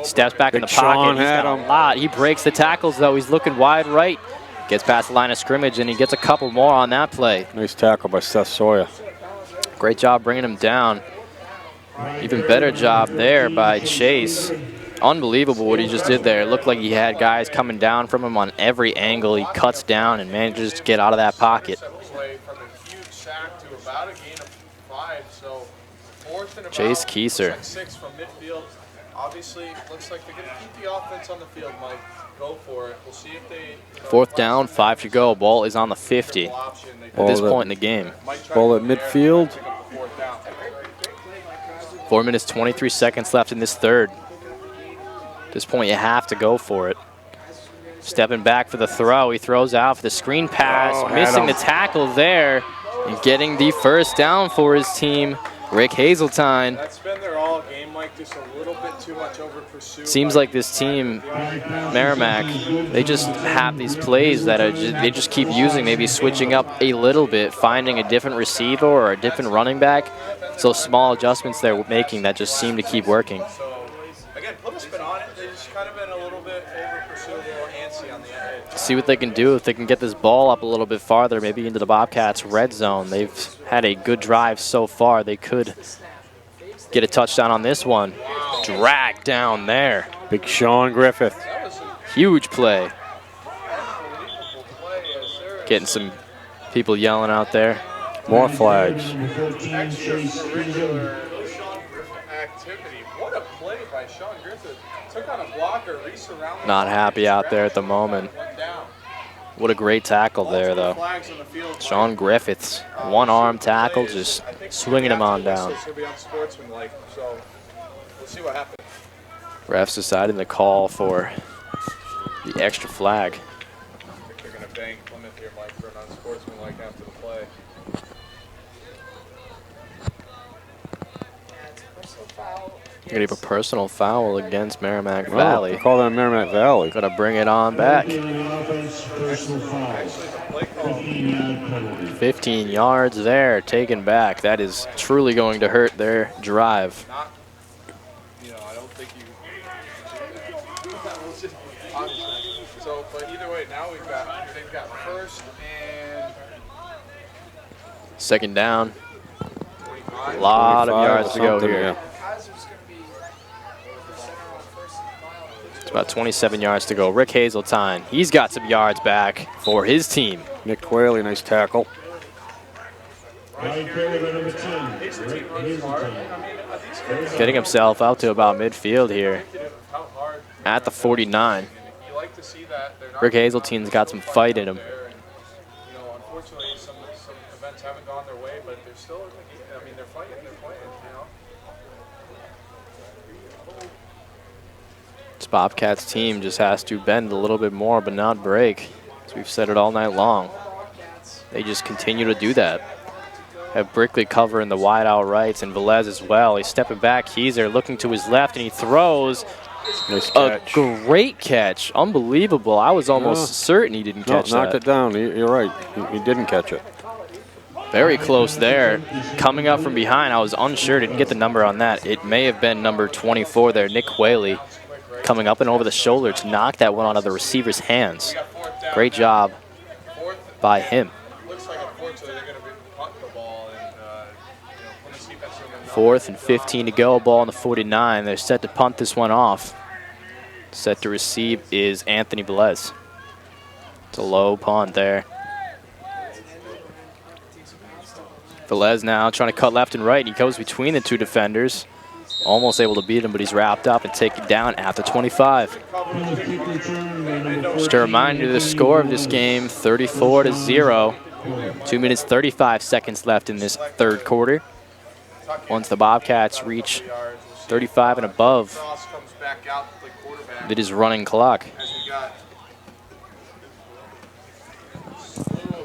S7: Steps back in the pocket. He's got a lot. He breaks the tackles, though. He's looking wide right. Gets past the line of scrimmage, and he gets a couple more on that play.
S2: Nice tackle by Seth Sawyer.
S7: Great job bringing him down. Even better job there by Chase. Unbelievable what he just did there. It looked like he had guys coming down from him on every angle. He cuts down and manages to get out of that pocket.
S4: From a huge sack to about a gain of 4th and about.
S7: Chase Kieser.
S4: Looks like 6 from midfield. Obviously, looks like they're going to keep the offense on the field, Mike. Go for it. We'll see if they.
S7: 4th down, 5 to go. Ball is on the 50 at this point in the game.
S2: Ball at midfield.
S7: 4 minutes, 23 seconds left in this third. At this point, you have to go for it. Stepping back for the throw. He throws out for the screen pass, missing the tackle there, and getting the first down for his team, Rick Hazeltine.
S4: That's been their all game, Mike. Just a little bit too much over pursuit.
S7: Seems like this team, Merrimack, they just have these plays that are they just keep using, maybe switching up a little bit, finding a different receiver or a different running back. So small adjustments they're making that just seem to keep working.
S4: So, again, Plymouth's been on it. They just kind of been a little bit over pursuit, a little antsy on the edge.
S7: See what they can do if they can get this ball up a little bit farther, maybe into the Bobcats' red zone. They've had a good drive so far. They could get a touchdown on this one. Drag down there.
S2: Big Sean Griffith.
S7: Huge play. Getting some people yelling out there.
S2: More flags.
S4: Extracurricular activity. What a play by Sean Griffith. Took on a blocker, resurrounded.
S7: Not happy out there at the moment. What a great tackle there, though. Sean Griffith's one-arm tackle, just swinging him on down. Refs deciding to call for the extra flag.
S4: I think they're going to bang Plymouth here, Mike, for an unsportsmanlike after the play.
S7: Gonna give a personal foul against Merrimack Valley.
S2: Call that Merrimack Valley.
S7: Gonna bring it on back. 15 yards there, taken back. That is truly going to hurt their drive.
S4: I don't think you. So, but either way, now they've got first and.
S7: Second down. A lot of yards to go here.
S2: Yeah.
S7: It's about 27 yards to go. Rick Hazeltine, he's got some yards back for his team.
S2: Nick Quayle, nice tackle.
S7: Getting himself out to about midfield here at the 49. Rick Hazeltine's got some fight in him.
S4: Unfortunately, some events haven't gone their way, but they're still in the game. I mean, they're fighting, they're playing,
S7: This Bobcats team just has to bend a little bit more, but not break. As we've said it all night long. They just continue to do that. Have Brickley covering the wide out rights and Velez as well. He's stepping back. Kieser looking to his left, and he throws.
S2: Nice
S7: a
S2: catch.
S7: Great catch. Unbelievable. I was almost certain he didn't catch that.
S2: Knocked it down. You're right. He didn't catch it.
S7: Very close there. Coming up from behind, I was unsure. Didn't get the number on that. It may have been number 24 there, Nick Quayle, coming up and over the shoulder to knock that one out of the receiver's hands. Great job by him.
S4: Looks like unfortunately they're going to be punting the ball, and
S7: 4th and 15 to go. Ball on the 49. They're set to punt this one off. Set to receive is Anthony Velez. It's a low punt there. Velez now trying to cut left and right. He goes between the two defenders. Almost able to beat him, but he's wrapped up and taken down at the 25. Just a reminder of the score of this game, 34-0. 2 minutes, 35 seconds left in this third quarter. Once the Bobcats reach 35 and above, it is running clock.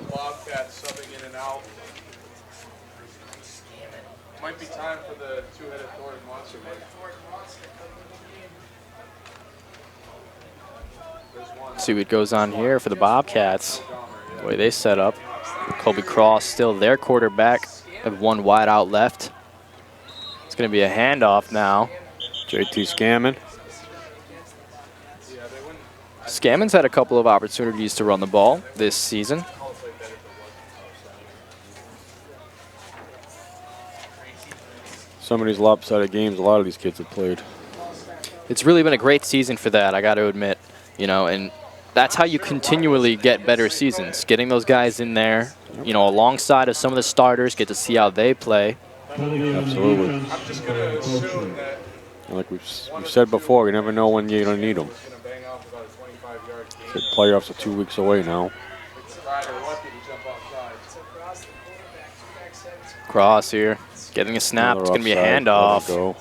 S4: Bobcats subbing in and out. Might be time for the two-headed Thornton monster.
S7: See what goes on here for the Bobcats. The way they set up. Colby Cross still their quarterback. Have one wide out left. It's going to be a handoff now.
S2: JT Scammon.
S7: Scammon's had a couple of opportunities to run the ball this season.
S2: Some of these lopsided games a lot of these kids have played.
S7: It's really been a great season for that, I got to admit. And that's how you continually get better seasons. Getting those guys in there, alongside of some of the starters, get to see how they play.
S2: Absolutely.
S4: I'm just going to assume that
S2: Like we've said before, you never know when you're going to need them.
S4: he's going to bang off about a 25-yard gain.
S2: The playoffs are 2 weeks away now.
S4: It's Ryder lucky to jump outside.
S7: Cross here. Getting a snap.
S2: Another
S7: It's going to be a
S2: offside.
S7: handoff.
S2: Let it go.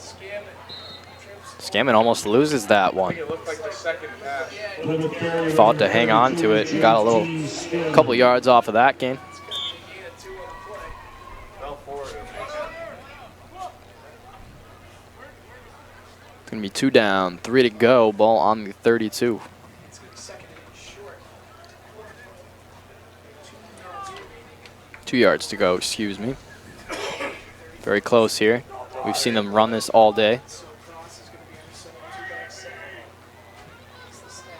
S7: Scammon almost loses that one.
S4: It looked like the second pass.
S7: Fought to hang on to it and got a couple yards off of that game.
S4: Fell forward.
S7: It's going to be 2 down, 3 to go. Ball on the 32. 2 yards to go, excuse me. Very close here. We've seen them run this all day.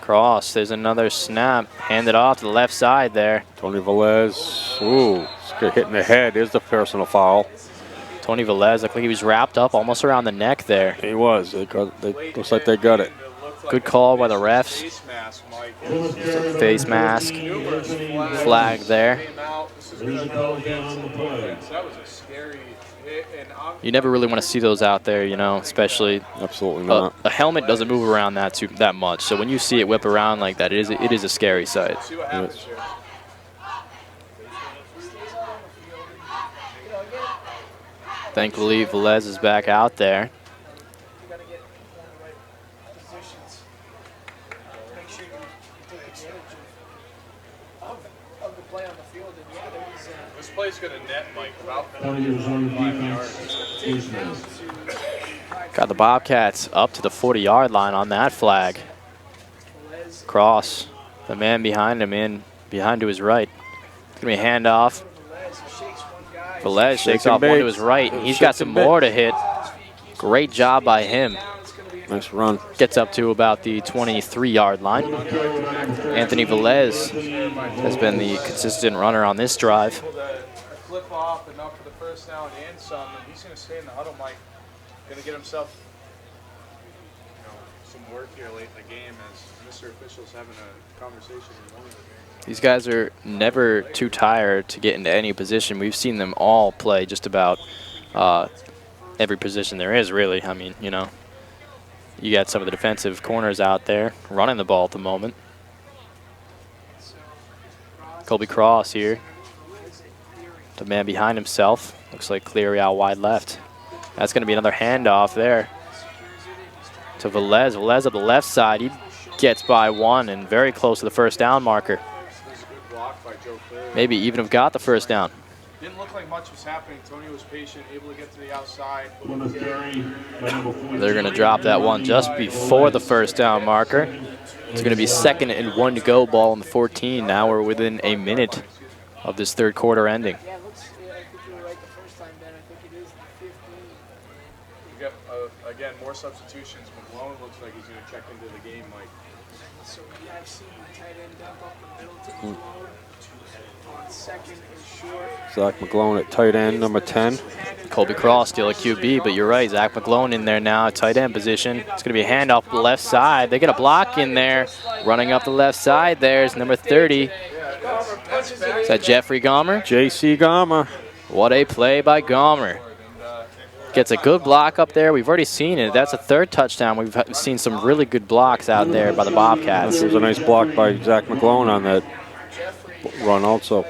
S7: Cross, there's another snap. Handed off to the left side there.
S2: Tony Velez. Ooh, it's hitting the head. There's the personal foul.
S7: Tony Velez looked like he was wrapped up almost around the neck there.
S2: He was. Looks like they got it.
S7: Good call by the refs.
S4: Face mask, Mike.
S7: Face mask. Flag there.
S4: That was a scary hit. And
S7: You never really want to see those out there, you know, especially
S2: Absolutely not.
S7: a helmet doesn't move around that much. So when you see it whip around like that, it is a scary sight.
S4: see what happens here.
S7: Thankfully, Velez is back out there.
S5: You got to get people in the right positions. Make sure you take advantage of the play on the field. And yeah, there was
S4: This play's going to net Mike about
S3: Players on
S4: 5 yards.
S3: defense.
S7: Got the Bobcats up to the 40-yard line on that flag. Cross. The man behind him behind to his right. It's going to be a handoff. Velez shakes off one to his right, and he's got some more to hit. Great job by him.
S2: Nice run.
S7: Gets up to about the 23-yard line. Anthony Velez has been the consistent runner on this drive.
S4: Flip off enough for the first down and some, and he's going to stay in the huddle, Mike. Going to get himself some work here late in the game as Mr. Official's having a conversation with one of the games.
S7: These guys are never too tired to get into any position. We've seen them all play just about every position there is, really. I mean, you know, you got some of the defensive corners out there running the ball at the moment. Colby Cross here. The man behind himself. Looks like Cleary out wide left. That's going to be another handoff there to Velez. Velez up the left side. He gets by one and very close to the first down marker. Maybe even have got the first down.
S4: Didn't look like much was happening. Tony was patient, able to get to the outside.
S7: They're going to drop that one just before the first down marker. It's going to be 2nd and 1 to go, ball on the 14. Now we're within a minute of this third quarter ending.
S5: Yeah, I think you were right the first time, Ben. I think it is the 15.
S4: We got, again, more substitutions. McClone looks like he's going to check into the game, Mike.
S5: So we have seen the tight end dump up the middle to Malone. On 2nd and short.
S2: Zach McClone at tight end, number 10.
S7: Colby Cross still a QB, but you're right. Zach McClone in there now, tight end position. It's going to be a handoff to the left side. They get a block in there. Running up the left side there is number 30. Is that Jeffrey Gomer?
S2: J.C. Gomer.
S7: What a play by Gomer. Gets a good block up there. We've already seen it. That's a 3rd touchdown. We've seen some really good blocks out there by the Bobcats.
S2: There was a nice block by Zach McClone on that run also.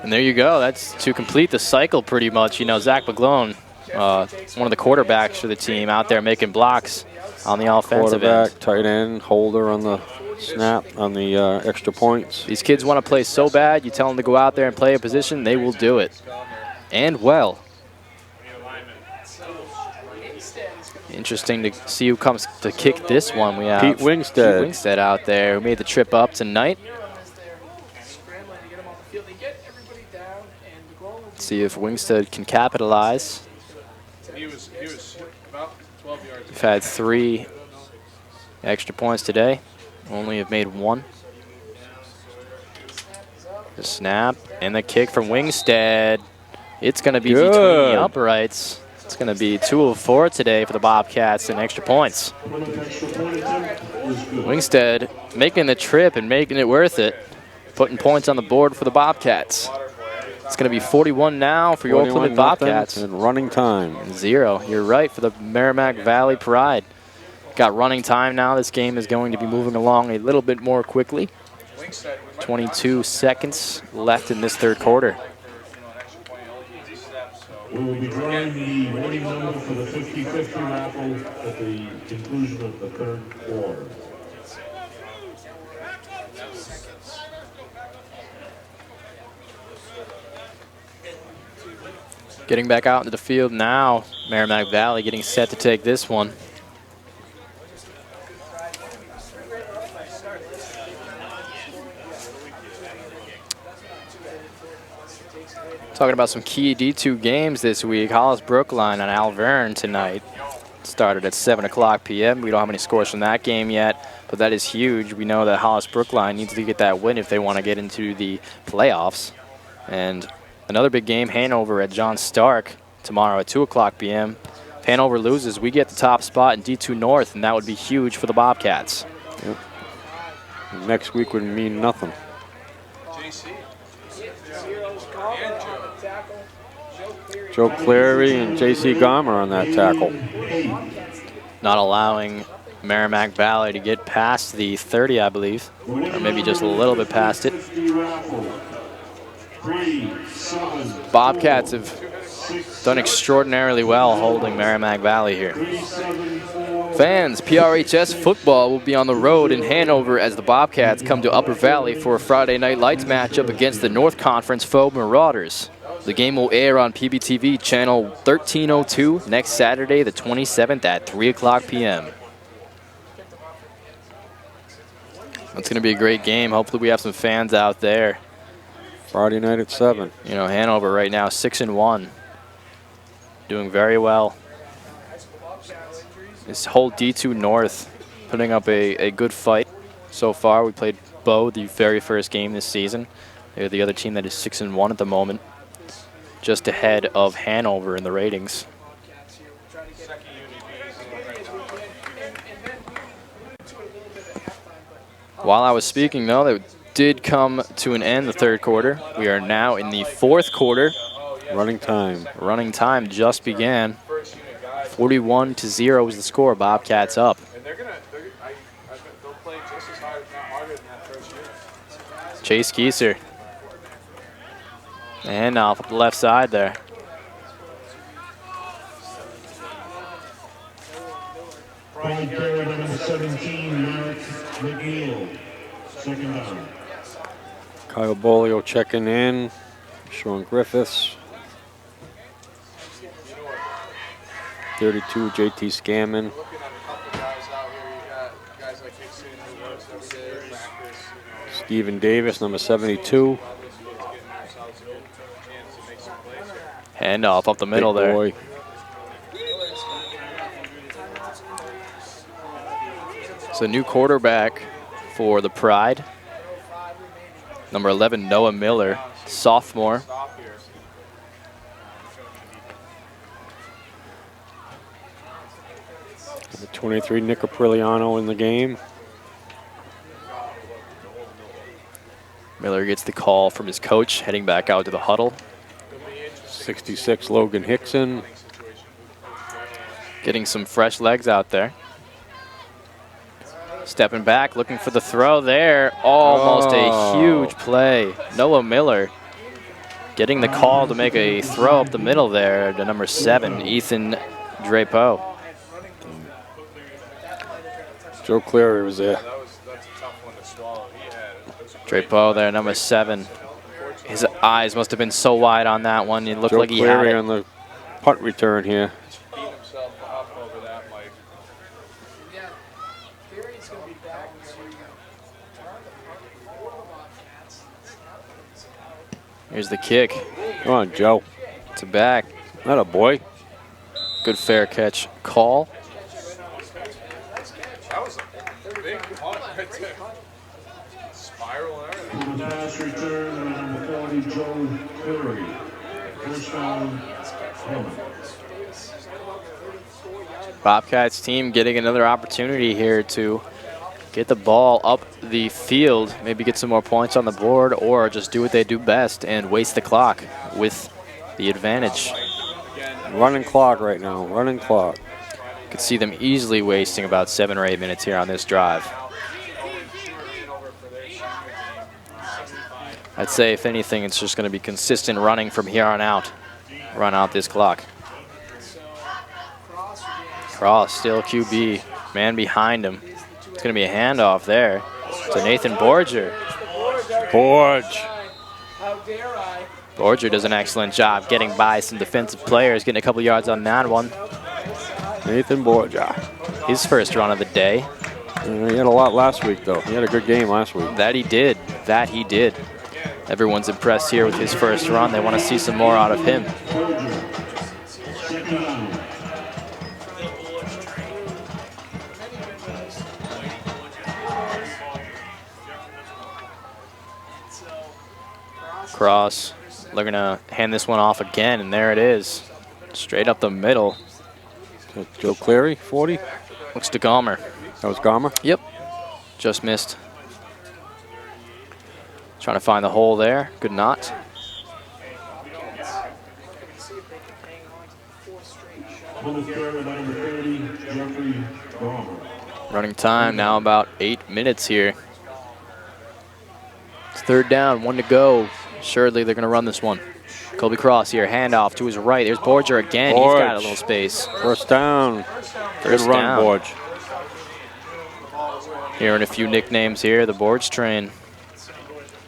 S7: And there you go. That's to complete the cycle pretty much. You know, Zach McClone, one of the quarterbacks for the team out there making blocks on the offensive end.
S2: Quarterback, tight end, holder on the snap, on the extra points.
S7: These kids want to play so bad, you tell them to go out there and play a position, they will do it. And well. Interesting to see who comes to kick this one. We have
S2: Pete Wingstead.
S7: Pete Wingstead out there who made the trip up tonight. See if Wingstead can capitalize.
S4: He was about 12 yards.
S7: We've had 3 extra points today. Only have made 1. The snap and the kick from Wingstead. It's going to be between the uprights. It's going to be 2 of 4 today for the Bobcats and extra points. Wingstead making the trip and making it worth it. Putting points on the board for the Bobcats. It's going to be 41 now for your Plymouth Bobcats.
S2: And running time.
S7: 0. You're right, for the Merrimack Valley Pride. Got running time now. This game is going to be moving along a little bit more quickly. 22 seconds left in this third quarter.
S3: We will be drawing the winning number for the 50-50 raffle at the conclusion of the third quarter.
S7: Getting back out into the field now. Merrimack Valley getting set to take this one. Talking about some key D2 games this week. Hollis Brookline on Alverne tonight. Started at 7 o'clock p.m. We don't have any scores from that game yet, but that is huge. We know that Hollis Brookline needs to get that win if they want to get into the playoffs. And another big game, Hanover at John Stark tomorrow at 2 o'clock p.m. If Hanover loses, we get the top spot in D2 North, and that would be huge for the Bobcats.
S2: Yep. Next week would mean nothing. Joe Cleary and J.C. Gomer on that tackle.
S7: Not allowing Merrimack Valley to get past the 30, I believe, or maybe just a little bit past it. Bobcats have done extraordinarily well holding Merrimack Valley here. Fans, PRHS football will be on the road in Hanover as the Bobcats come to Upper Valley for a Friday Night Lights matchup against the North Conference foe Marauders. The game will air on PBTV channel 1302 next Saturday, the 27th at 3 o'clock p.m. It's going to be a great game. Hopefully we have some fans out there.
S2: Friday night at 7.
S7: You know, Hanover right now 6-1. Doing very well. This whole D2 North putting up a good fight so far. We played Bow the very first game this season. They're the other team that is 6-1 at the moment. Just ahead of Hanover in the ratings. While I was speaking, though, that did come to an end, the third quarter. We are now in the fourth quarter.
S2: Running time.
S7: Running time just began. 41-0 is the score. Bobcats up.
S4: They'll play just as hard, if not harder, than that first year.
S7: Chase Kieser. And off up the left side there.
S3: Point carry number 17, Merrick McNeil. Second down.
S2: Kyle Bolio checking in. Sean Griffiths. 32, JT Scammon.
S4: Looking at a couple guys out here, you got guys like Hickson who works every day in practice.
S2: Steven Davis, number 72.
S7: Handoff up the middle there.
S2: Boy.
S7: It's a new quarterback for the Pride. Number 11, Noah Miller, sophomore.
S2: Number 23, Nick Apriliano in the game.
S7: Miller gets the call from his coach, heading back out to the huddle.
S2: 66, Logan Hickson.
S7: Getting some fresh legs out there. Stepping back, looking for the throw there. Almost a huge play. Noah Miller getting the call to make a throw up the middle there to number 7, Ethan Drapeau.
S2: Joe Cleary was there.
S4: That's a tough one to swallow.
S7: Drapeau there, number 7. His eyes must have been so wide on that one. It looked
S2: Joe
S7: like he had
S2: Cleary
S7: it.
S2: on the punt return here.
S4: Beat himself up over that, Mike.
S5: Yeah, Cleary's going to be back to turn the Bobcats.
S7: Here's the kick.
S2: Come on, Joe.
S7: To back.
S2: Not a boy.
S7: Good fair catch call.
S4: That was a big punt right there. Spiral and everything.
S3: Pass return by number 40, Joe Cleary. First down, Plymouth.
S7: Bobcats team getting another opportunity here to get the ball up the field, maybe get some more points on the board, or just do what they do best and waste the clock with the advantage.
S2: Running clock right now, running clock.
S7: Could see them easily wasting about 7 or 8 minutes here on this drive. I'd say, if anything, it's just going to be consistent running from here on out. Run out this clock. Cross, still QB. Man behind him. It's going to be a handoff there to Nathan Borger. Borger does an excellent job getting by some defensive players, getting a couple yards on that one.
S2: Nathan Borger.
S7: His first run of the day.
S2: He had a lot last week, though. He had a good game last week.
S7: That he did. That he did. Everyone's impressed here with his first run. They want to see some more out of him. Cross. They're going to hand this one off again, and there it is. Straight up the middle.
S2: Joe Cleary, 40.
S7: Looks to Gomer.
S2: That was Gomer?
S7: Yep. Just missed. Trying to find the hole there. Good knot. Running time now about 8 minutes here. It's third down, 1 to go. Surely they're going to run this one. Colby Cross here, handoff to his right. There's Borger again. He's got a little space.
S2: First down.
S7: First
S2: Good run,
S7: down.
S2: Borge.
S7: Hearing a few nicknames here, the Borge train.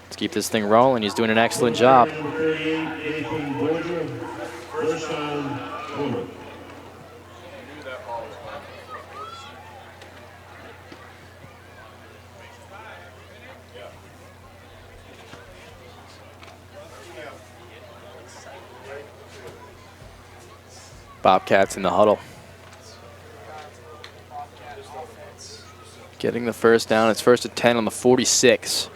S7: Let's keep this thing rolling. He's doing an excellent job. Bobcats in the huddle. Getting the first down. It's first and 10 on the 46.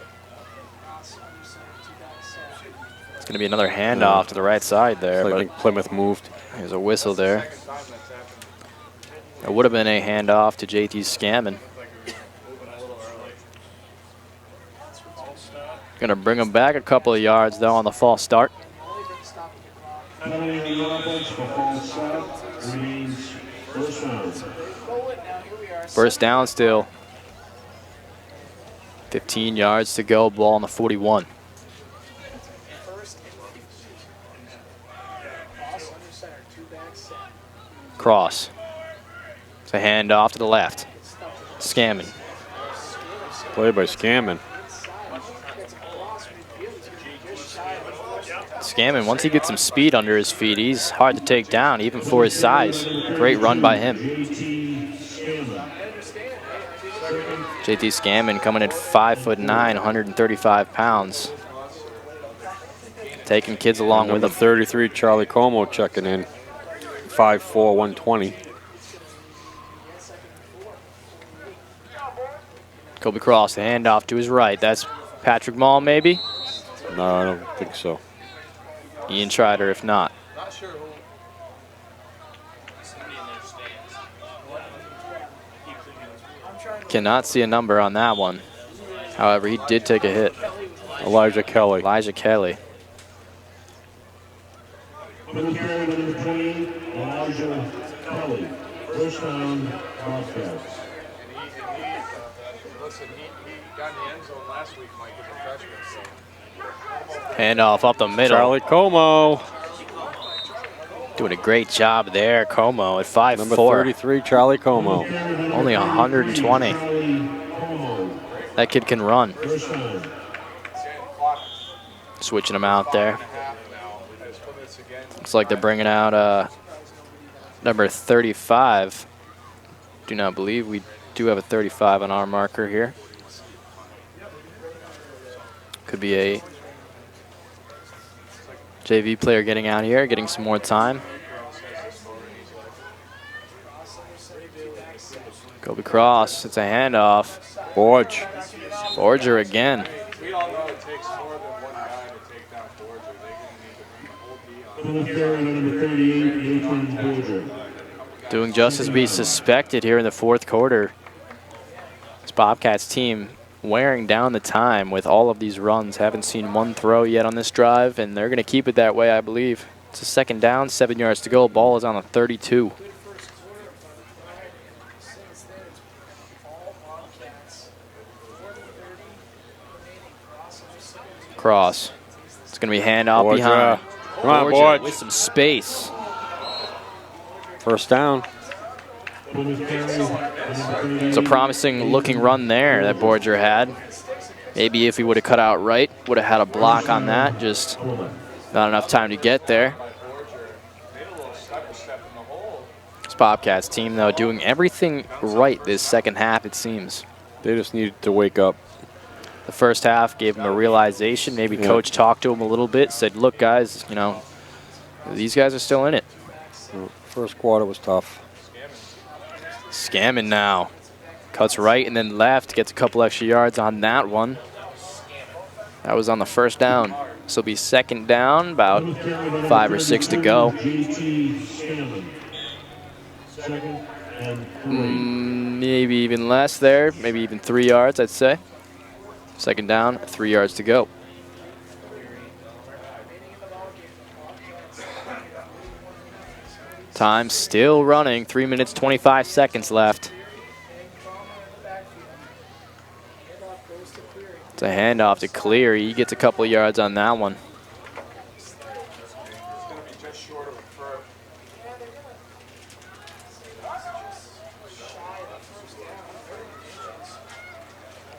S7: It's going to be another handoff to the right side there.
S2: I think Plymouth moved.
S7: There's a whistle there. It would have been a handoff to JT Scammon. Going to bring him back a couple of yards, though, on the false start. First down still. 15 yards to go, ball on the 41. Cross. It's a handoff to the left. Scammon.
S2: Played by Scammon.
S7: Scammon, once he gets some speed under his feet, he's hard to take down, even for his size. Great run by him. JT Scammon coming at 5'9", 135 pounds. Taking kids along with him.
S2: 33, Charlie Como checking in. 5'4", 120.
S7: Kobe Cross, the handoff to his right. That's Patrick Mall, maybe?
S2: No, I don't think so.
S7: Ian Trider, if not. Cannot see a number on that one. However, he did take a hit.
S2: Elijah Kelly.
S7: Elijah Kelly.
S3: Elijah Kelly. First down, Bobcats.
S4: Listen, he got in the end zone last week, Mike, as a freshman. So.
S7: Handoff up the middle.
S2: Charlie Como.
S7: Doing a great job there, Como at 5'4".
S2: Number 33, Charlie Como.
S7: Only 120. That kid can run. Switching him out there. Looks like they're bringing out number 35. Do not believe we do have a 35 on our marker here. Could be a JV player getting out here, getting some more time. Kobe Cross, it's a handoff.
S2: Borge.
S7: Borger again.
S4: We all know it takes more than one guy to take down Borger. They're going to need to bring a whole D on.
S7: Doing just as we suspected here in the fourth quarter. As Bobcats team wearing down the time with all of these runs. Haven't seen one throw yet on this drive, and they're going to keep it that way, I believe. It's a second down, 7 yards to go. Ball is on the 32. Cross. It's going to be handoff behind.
S2: Come on, Borge.
S7: With some space.
S2: First down.
S7: It's a promising looking run there that Borger had. Maybe if he would have cut out right, would have had a block on that. Just not enough time to get there. This Bobcats team, though, doing everything right this second half, it seems.
S2: They just needed to wake up.
S7: The first half gave him a realization. Maybe coach talked to him a little bit, said, look, guys, you know, these guys are still in it.
S2: First quarter was tough.
S7: Scamming now. Cuts right and then left. Gets a couple extra yards on that one. That was on the first down. This will be second down, about 5 or 6 to go. Maybe even less there. Maybe even 3 yards, I'd say. Second down, 3 yards to go. Time still running. 3 minutes, 25 seconds left. It's a handoff to Cleary. He gets a couple of yards on that one.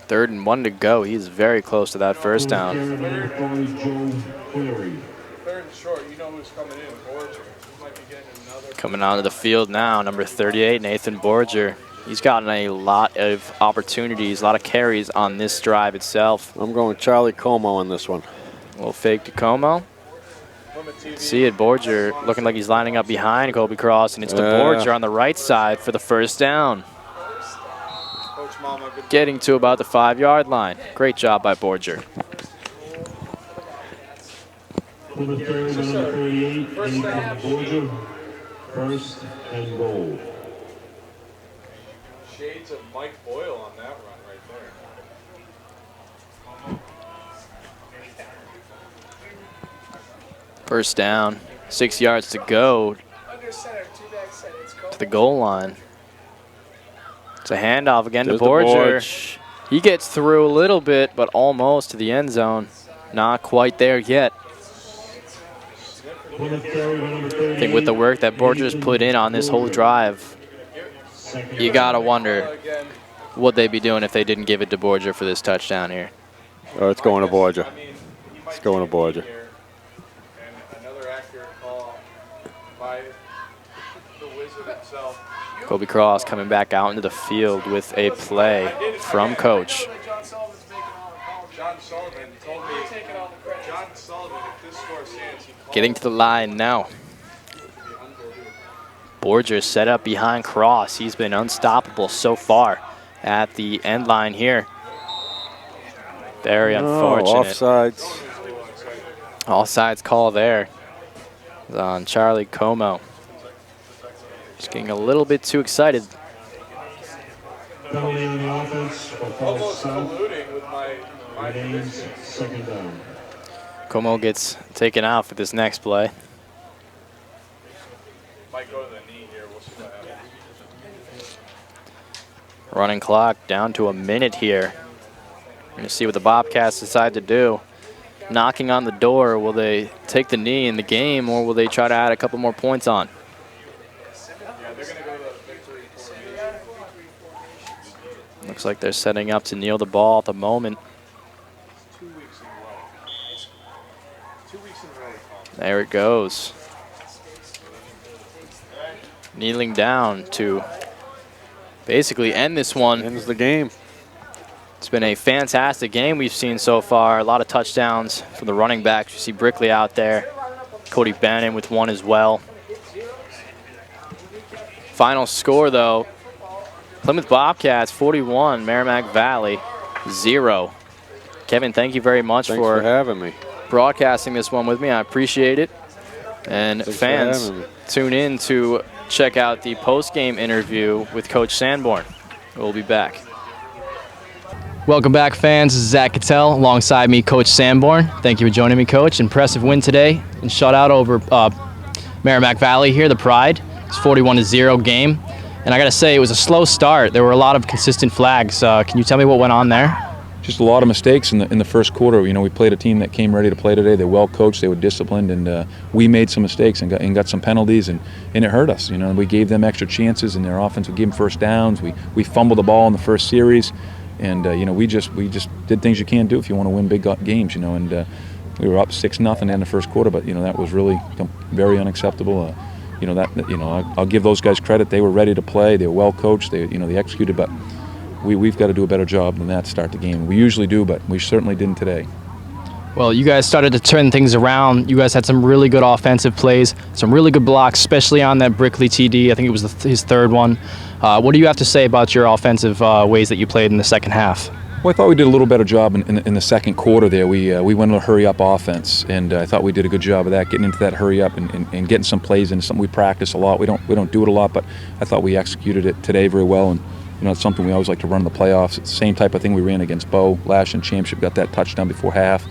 S7: Third and 1 to go. He's very close to that first down.
S4: Third and short, you know who's coming in. Borger. He might be getting another.
S7: Coming onto the field now, number 38, Nathan Borger. He's gotten a lot of opportunities, a lot of carries on this drive itself.
S2: I'm going Charlie Como on this one.
S7: A little fake to Como. See it, Borger looking like he's lining up behind Colby Cross, and it's to Borger on the right side for the first down. Getting to about the 5-yard line. Great job by Borger.
S3: First and goal.
S4: Shades of Mike Boyle on that run right there.
S7: First down, 6 yards to go to the goal line. It's a handoff again to Borger. He gets through a little bit, but almost to the end zone. Not quite there yet. I think with the work that Borger's put in on this whole drive, you gotta wonder what they'd be doing if they didn't give it to Borger for this touchdown here.
S2: Oh, it's going to Borger. It's going to Borger.
S4: Another accurate call by the Wizard himself.
S7: Colby Cross coming back out into the field with a play from coach.
S4: John Sullivan told me. John Sullivan, if this score stands, he
S7: Getting to the line now. Borger set up behind Cross. He's been unstoppable so far at the end line here. Very unfortunate.
S2: Offsides.
S7: Offsides call there on Charlie Como. Just getting a little bit too excited.
S3: Penalty on the offense for false
S4: almost
S3: start.
S4: colluding with my
S3: Remains
S4: prediction.
S3: second down.
S7: Como gets taken out for this next play.
S4: Might go to the knee here. We'll see what happens.
S7: Running clock down to a minute here. We're going to see what the Bobcats decide to do. Knocking on the door, will they take the knee in the game, or will they try to add a couple more points on?
S4: Yeah, they're going to go to the victory formation.
S7: Looks like they're setting up to kneel the ball at the moment.
S4: 2 weeks in a row. 2 weeks in a row.
S7: There it goes. Kneeling down to basically end this one.
S2: Ends the game.
S7: It's been a fantastic game we've seen so far. A lot of touchdowns from the running backs. You see Brickley out there. Cody Bannon with one as well. Final score, though, Plymouth Bobcats 41, Merrimack Valley 0. Kevin, thank you very much
S2: Thanks for having me.
S7: broadcasting this one with me. I appreciate it. And
S2: Thanks
S7: fans,
S2: for having me.
S7: tune in to check out the post-game interview with Coach Sanborn. We'll be back. Welcome back, fans. This is Zach Cattell alongside me, Coach Sanborn. Thank you for joining me, Coach. Impressive win today and shutout over Merrimack Valley here, the Pride. It's 41-0 game. And I got to say, it was a slow start. There were a lot of consistent flags. Can you tell me what went on there?
S8: Just a lot of mistakes in the first quarter. You know, we played a team that came ready to play today. They're well coached, they were disciplined, and we made some mistakes and got some penalties, and it hurt us. You know, we gave them extra chances in their offense. We gave them first downs. We fumbled the ball in the first series, and you know, we just did things you can't do if you want to win big games. You know, and we were up 6-0 in the first quarter, but you know, that was really very unacceptable. You know, I'll give those guys credit. They were ready to play. They were well coached. They executed, but we've got to do a better job than that to start the game. We usually do, but we certainly didn't today.
S7: Well, you guys started to turn things around. You guys had some really good offensive plays, some really good blocks, especially on that Brickley TD. I think it was his third one. What do you have to say about your offensive ways that you played in the second half?
S8: Well, I thought we did a little better job in the second quarter there. We went on a hurry-up offense, and I thought we did a good job of that, getting into that hurry-up and getting some plays into something we practice a lot. We don't do it a lot, but I thought we executed it today very well. And you know, it's something we always like to run in the playoffs. It's the same type of thing we ran against Bo last in championship, got that touchdown before half.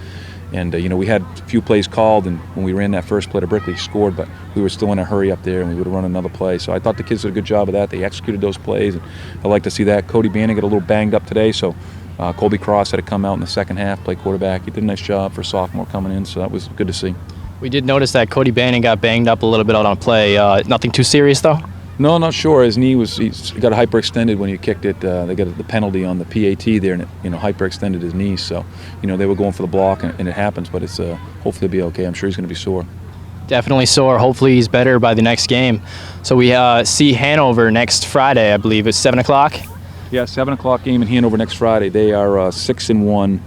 S8: And, you know, we had a few plays called, and when we ran that first play to Brickley, scored, but we were still in a hurry up there, and we would have run another play. So I thought the kids did a good job of that. They executed those plays, and I like to see that. Cody Bannon got a little banged up today, so Colby Cross had to come out in the second half, play quarterback. He did a nice job for a sophomore coming in, so that was good to see. We did notice that Cody Bannon got banged up a little bit on a play. Nothing too serious, though? No, not sure. His knee he's got hyperextended when he kicked it. They got the penalty on the PAT there, and it, you know, hyperextended his knee. So, you know, they were going for the block, and it happens. But it's hopefully it'll be okay. I'm sure he's going to be sore. Definitely sore. Hopefully he's better by the next game. So we see Hanover next Friday, I believe. It's 7 o'clock. Yeah, 7 o'clock game in Hanover next Friday. They are 6-1,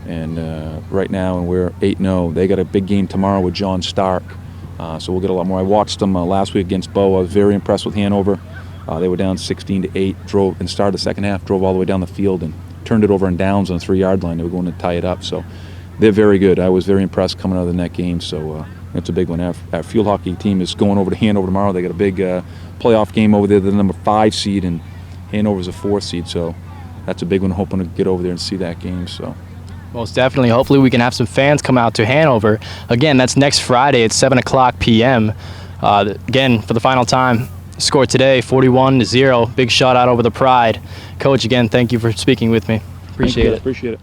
S8: and right now, and we're 8-0. They got a big game tomorrow with John Stark. So we'll get a lot more. I watched them last week against Bo. I was very impressed with Hanover. They were down 16-8, drove and started the second half, drove all the way down the field and turned it over in downs on the 3-yard line. They were going to tie it up. So they're very good. I was very impressed coming out of the net game. So it's a big one. Our field hockey team is going over to Hanover tomorrow. They got a big playoff game over there. They're the number 5 seed, and Hanover's a 4th seed. So that's a big one. Hoping to get over there and see that game. So. Most definitely. Hopefully we can have some fans come out to Hanover. Again, that's next Friday at 7 o'clock p.m. Again, for the final time, score today, 41-0. Big shutout over the Pride. Coach, again, thank you for speaking with me. Appreciate it.